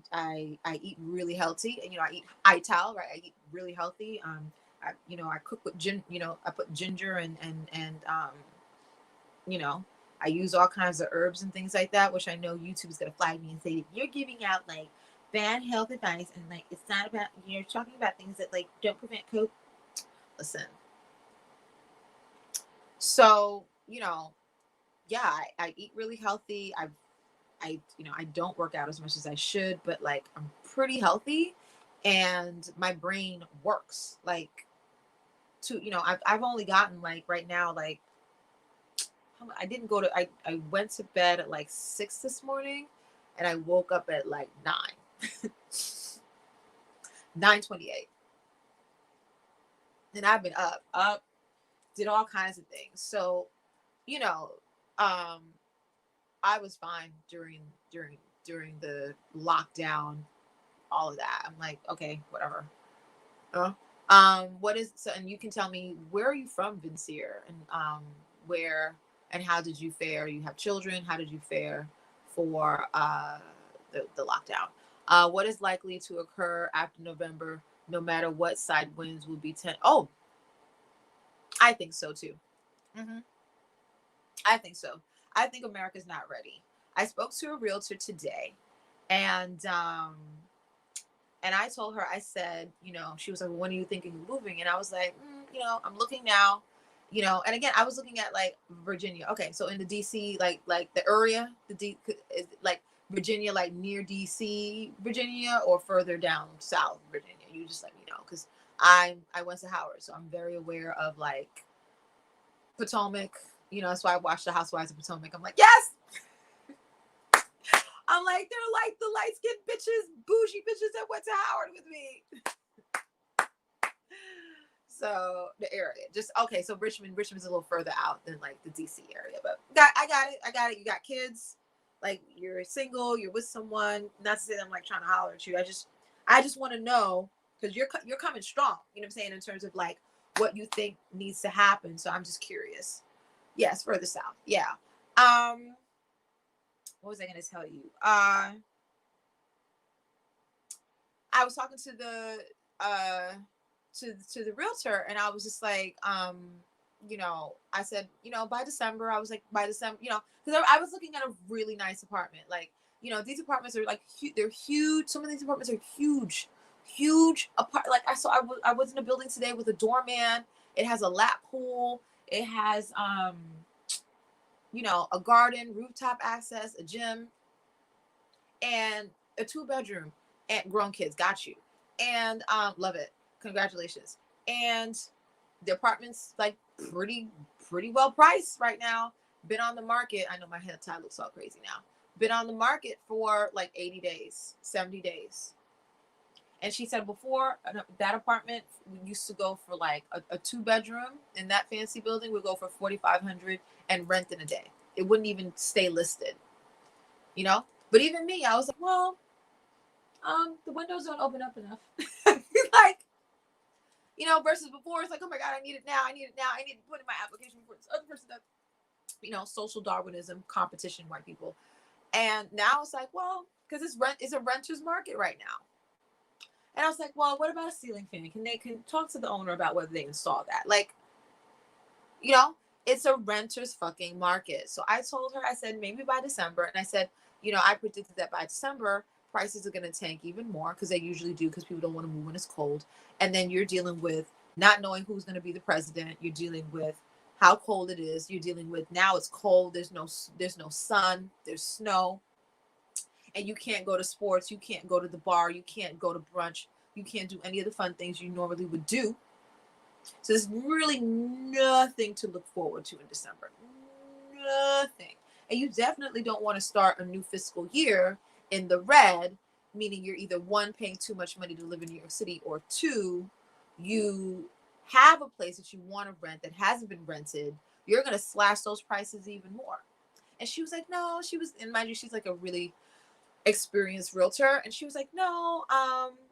eat really healthy, and, you know, I eat ITAL, right? I eat really healthy. You know, I cook with you know, I put ginger and you know, I use all kinds of herbs and things like that, which I know YouTube is going to flag me and say, you're giving out like bad health advice. And like, it's not about, you're talking about things that like don't prevent COVID. Listen. So, you know, yeah, I eat really healthy. You know, I don't work out as much as I should, but like I'm pretty healthy and my brain works. Like you know, I've only gotten like right now, like, I didn't go to, I went to bed at like 6 this morning and I woke up at like 9:28. And I've been up, did all kinds of things. So, you know, I was fine during the lockdown, all of that. I'm like, okay, whatever. What is, so, and you can tell me, where are you from, Vincier? And where and how did you fare? You have children. How did you fare for the lockdown? What is likely to occur after November, no matter what side wins, will be 10. Oh, I think so too. I think so. I think America's not ready. I spoke to a realtor today, and I told her, I said, you know, she was like, well, when are you thinking of moving? And I was like, you know, I'm looking now, you know, and again, I was looking at like Virginia. Okay. So in the DC, like the area, is like Virginia, like near DC, Virginia, or further down south Virginia. You just let me know. Cause I went to Howard. So I'm very aware of like Potomac, you know, that's why I watched the Housewives of Potomac. I'm like, yes. I'm like, they're like the light-skinned bitches, bougie bitches that went to Howard with me. So the area, just okay. So Richmond's a little further out than like the DC area, but I got it. You got kids, like you're single, you're with someone. Not to say that I'm like trying to holler at you. I just want to know, because you're coming strong. You know what I'm saying, in terms of like what you think needs to happen. So I'm just curious. Yes, further south. Yeah. What was I going to tell you? I was talking to the to the realtor, and I was just like, you know, I said, you know, by December, you know, because I was looking at a really nice apartment. Like, you know, these apartments are like, they're huge. Some of these apartments are huge like I was in a building today with a doorman. It has a lap pool. It has you know, a garden, rooftop access, a gym, and a 2-bedroom, and grown kids. Got you. And love it. Congratulations. And the apartment's like pretty well priced right now. Been on the market. I know my head tie looks all crazy now. Been on the market for like 80 days, 70 days. And she said before, that apartment, we used to go for like a 2-bedroom in that fancy building would go for $4,500 and rent in a day. It wouldn't even stay listed, you know? But even me, I was like, well, the windows don't open up enough. Like, you know, versus before, it's like, oh my God, I need it now. I need to put in my application for this other person that, you know, social Darwinism, competition, white people. And now it's like, well, because it's a renter's market right now. And I was like, well, what about a ceiling fan? Can talk to the owner about whether they install that? Like, you know, it's a renter's fucking market. So I told her, I said, maybe by December. And I said, you know, I predicted that by December, prices are going to tank even more, because they usually do, because people don't want to move when it's cold. And then you're dealing with not knowing who's going to be the president. You're dealing with how cold it is. You're dealing with, now it's cold. There's no sun. There's snow. And you can't go to sports. You can't go to the bar. You can't go to brunch. You can't do any of the fun things you normally would do. So there's really nothing to look forward to in December. Nothing. And you definitely don't want to start a new fiscal year in the red, meaning you're either one, paying too much money to live in New York City, or two, you have a place that you want to rent that hasn't been rented. You're going to slash those prices even more. And she was like, no, and mind you, she's like a really experienced realtor. And she was like, no,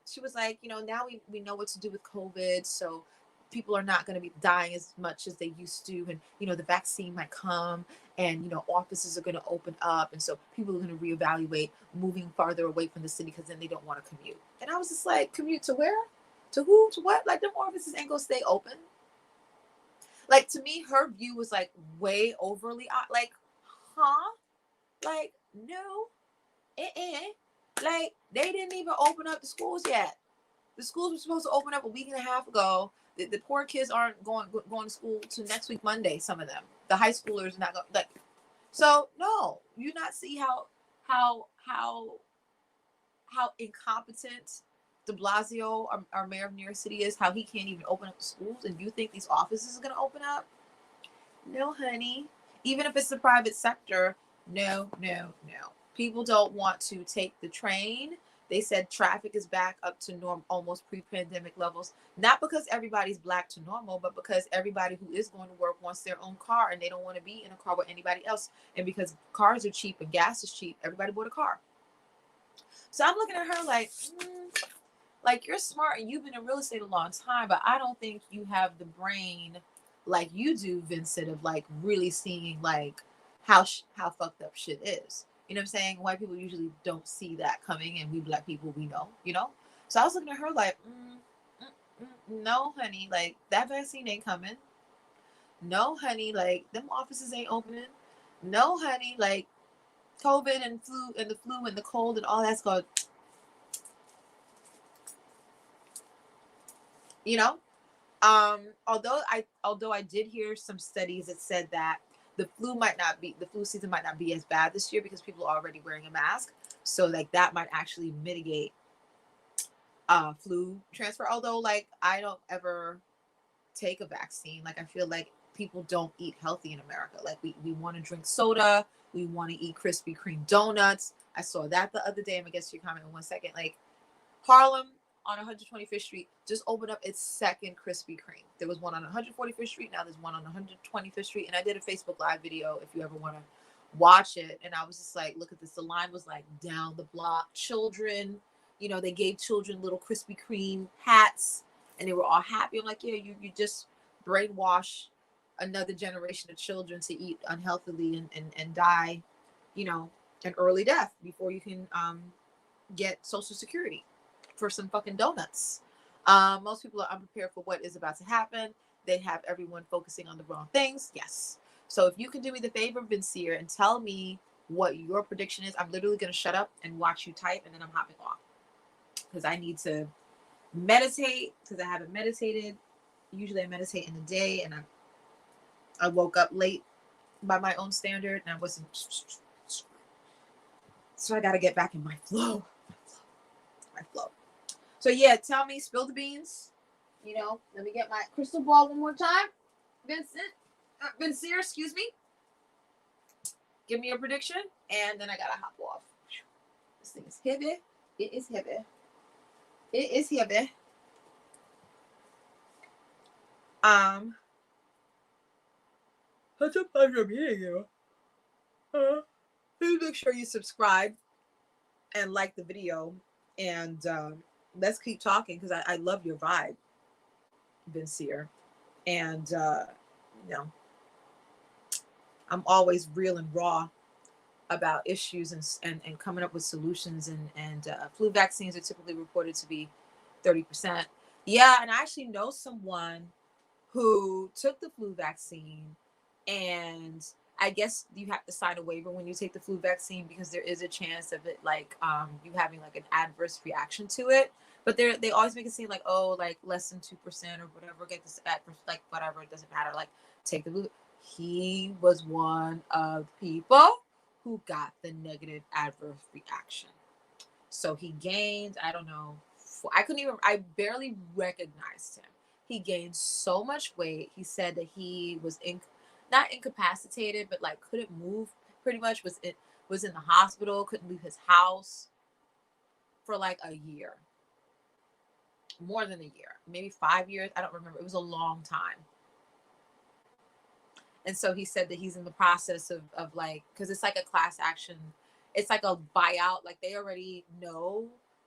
she was like, now we know what to do with COVID. So people are not going to be dying as much as they used to. And, the vaccine might come and, offices are going to open up. And so people are going to reevaluate moving farther away from the city because then they don't want to commute. And I was just like, commute to where? To who? To what? Like, them offices ain't going to stay open. Like, to me, her view was like way overly, like, huh? Like, no, like, they didn't even open up the schools yet. The schools were supposed to open up a week and a half ago. The poor kids aren't going to school to next week, Monday. Some of them, the high schoolers, not going. Like, so no, you not see how incompetent de Blasio, our mayor of New York City, is. How he can't even open up the schools, and you think these offices are going to open up? No, honey. Even if it's the private sector, no. People don't want to take the train. They said traffic is back up to almost pre-pandemic levels. Not because everybody's black to normal, but because everybody who is going to work wants their own car and they don't want to be in a car with anybody else. And because cars are cheap and gas is cheap, everybody bought a car. So I'm looking at her like you're smart and you've been in real estate a long time, but I don't think you have the brain like you do, Vincent, of like really seeing like how fucked up shit is. You know what I'm saying? White people usually don't see that coming, and we black people, we know, So I was looking at her like, no, honey, like that vaccine ain't coming. No, honey, like them offices ain't opening. No, honey, like COVID and the flu and the cold and all that's going, Although I did hear some studies that said that the flu season might not be as bad this year because people are already wearing a mask. So like that might actually mitigate flu transfer. Although like I don't ever take a vaccine. Like I feel like people don't eat healthy in America. Like we want to drink soda. We want to eat Krispy Kreme donuts. I saw that the other day. I'm gonna get to your comment in 1 second. Like Harlem on 125th Street just opened up its second Krispy Kreme. There was one on 145th Street. Now there's one on 125th Street. And I did a Facebook Live video if you ever want to watch it. And I was just like, look at this. The line was like down the block. Children, they gave children little Krispy Kreme hats and they were all happy. I'm like, yeah, you just brainwash another generation of children to eat unhealthily and die, an early death before you can get Social Security for some fucking donuts. Most people are unprepared for what is about to happen. They have everyone focusing on the wrong things. Yes. So if you can do me the favor, Vincier, and tell me what your prediction is, I'm literally going to shut up and watch you type, and then I'm hopping off because I need to meditate because I haven't meditated. Usually I meditate in the day, and I woke up late by my own standard, and I wasn't. So I got to get back in my flow. So yeah, tell me, spill the beans. Let me get my crystal ball one more time. Vincier, excuse me. Give me a prediction, and then I gotta hop off. This thing is heavy. It is heavy. It is heavy. That's a pleasure meeting you. Please make sure you subscribe and like the video, and let's keep talking because I love your vibe, Vincier. And I'm always real and raw about issues and coming up with solutions, and flu vaccines are typically reported to be 30%. Yeah, and I actually know someone who took the flu vaccine, and I guess you have to sign a waiver when you take the flu vaccine because there is a chance of it like you having like an adverse reaction to it. But they always make it seem like, oh, like less than 2% or whatever, get this adverse, like whatever, it doesn't matter, like take the flu. He was one of the people who got the negative adverse reaction. So he gained, I don't know, I barely recognized him. He gained so much weight. He said that he was not incapacitated, but like couldn't move. Pretty much was in the hospital. Couldn't leave his house for like a year, more than a year, maybe 5 years. I don't remember. It was a long time. And so he said that he's in the process of like, because it's like a class action. It's like a buyout. Like they already know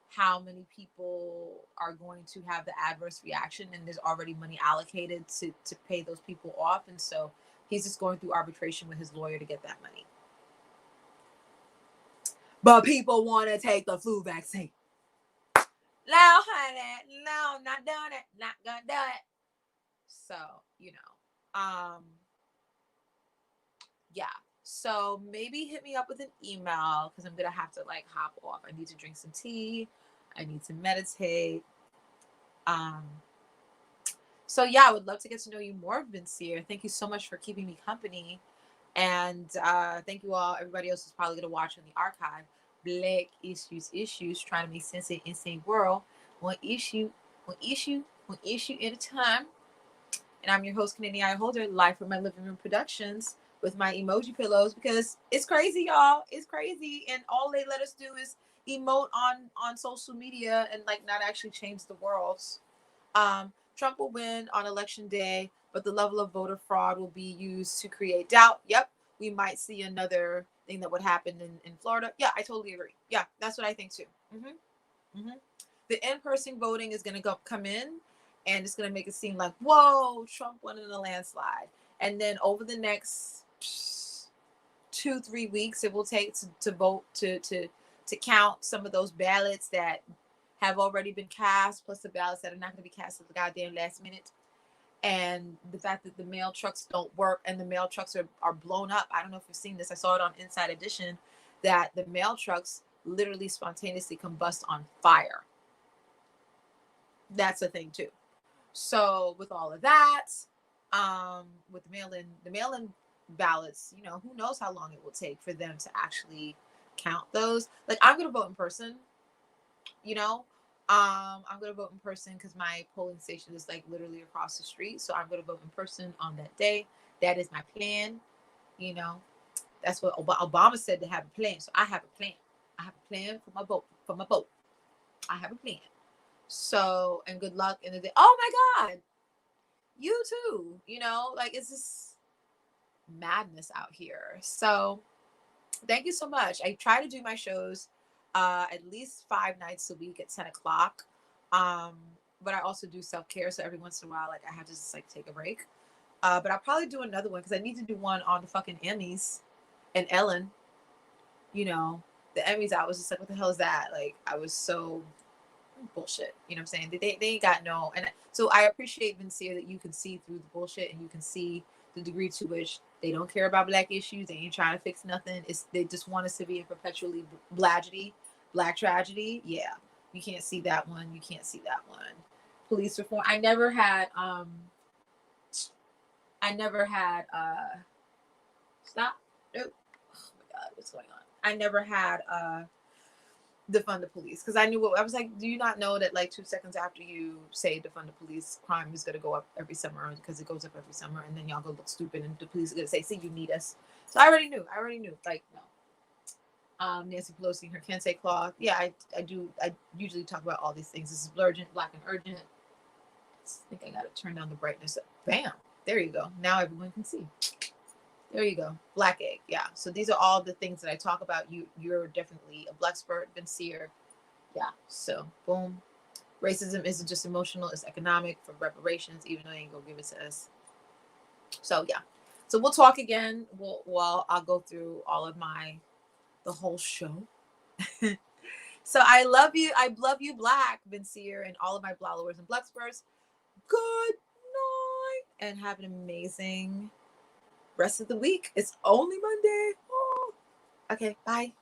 how many people are going to have the adverse reaction, and there's already money allocated to pay those people off. And so he's just going through arbitration with his lawyer to get that money. But people want to take the flu vaccine. No, honey, no, not doing it. Not gonna do it. So, you know, yeah. So maybe hit me up with an email, because I'm gonna have to like hop off. I need to drink some tea. I need to meditate. So yeah, I would love to get to know you more, Vincier. Thank you so much for keeping me company. And thank you all. Everybody else is probably gonna watch in the archive. Black issues, trying to make sense of the insane world. One issue at a time. And I'm your host, Canadian Eye Holder, live from my living room productions with my emoji pillows, because it's crazy, y'all. It's crazy. And all they let us do is emote on social media and like not actually change the world. Trump will win on election day, but the level of voter fraud will be used to create doubt. Yep. We might see another thing that would happen in Florida. Yeah, I totally agree. Yeah, that's what I think too. The in-person voting is going to come in, and it's going to make it seem like, whoa, Trump won in a landslide. And then over the next 2-3 weeks, it will take to vote to count some of those ballots that have already been cast, plus the ballots that are not going to be cast at the goddamn last minute. And the fact that the mail trucks don't work, and the mail trucks are blown up. I don't know if you've seen this. I saw it on Inside Edition, that the mail trucks literally spontaneously combust on fire. That's a thing too. So with all of that, with the mail-in ballots, you know, who knows how long it will take for them to actually count those. Like, I'm gonna vote in person, you know. I'm gonna vote in person because my polling station is like literally across the street. So I'm gonna vote in person on that day. That is my plan. You know, that's what Obama said, to have a plan. So I have a plan. I have a plan for my vote. I have a plan. So, and good luck in the day. Oh my God, you too. You know, like, it's just madness out here. So thank you so much. I try to do my shows at least 5 nights a week at 10 o'clock. But I also do self-care. So every once in a while, like, I have to just like take a break. But I'll probably do another one, because I need to do one on the fucking Emmys and Ellen. You know, the Emmys, I was just like, what the hell is that? Like, I was so bullshit. You know what I'm saying? They ain't got no. And so I appreciate, Vincier, that you can see through the bullshit, and you can see the degree to which they don't care about black issues. They ain't trying to fix nothing. They just want us to be in perpetually black tragedy. Yeah, you can't see that one. You can't see that one. Police reform. I never had stop. Nope. Oh my God, what's going on? I never had defund the police, because I knew what I was like. Do you not know that like 2 seconds after you say defund the police, crime is going to go up every summer, because it goes up every summer, and then y'all go look stupid, and the police are going to say, see, you need us. So I already knew. Like, no. Nancy Pelosi and her Kente cloth. Yeah, I do. I usually talk about all these things. This is Blurgent, Black and Urgent. I think I got to turn down the brightness. Bam. There you go. Now everyone can see. There you go. Black egg. Yeah. So these are all the things that I talk about. You're definitely a BLEXPERT, Vincier. Yeah. So boom. Racism isn't just emotional, it's economic, for reparations, even though they ain't gonna give it to us. So yeah. So we'll talk again. I'll go through all of the whole show. So I love you. I love you, Black, Vincier, and all of my blowers and BLEXPERTs. Good night, and have an amazing rest of the week. It's only Monday. Oh. Okay, bye.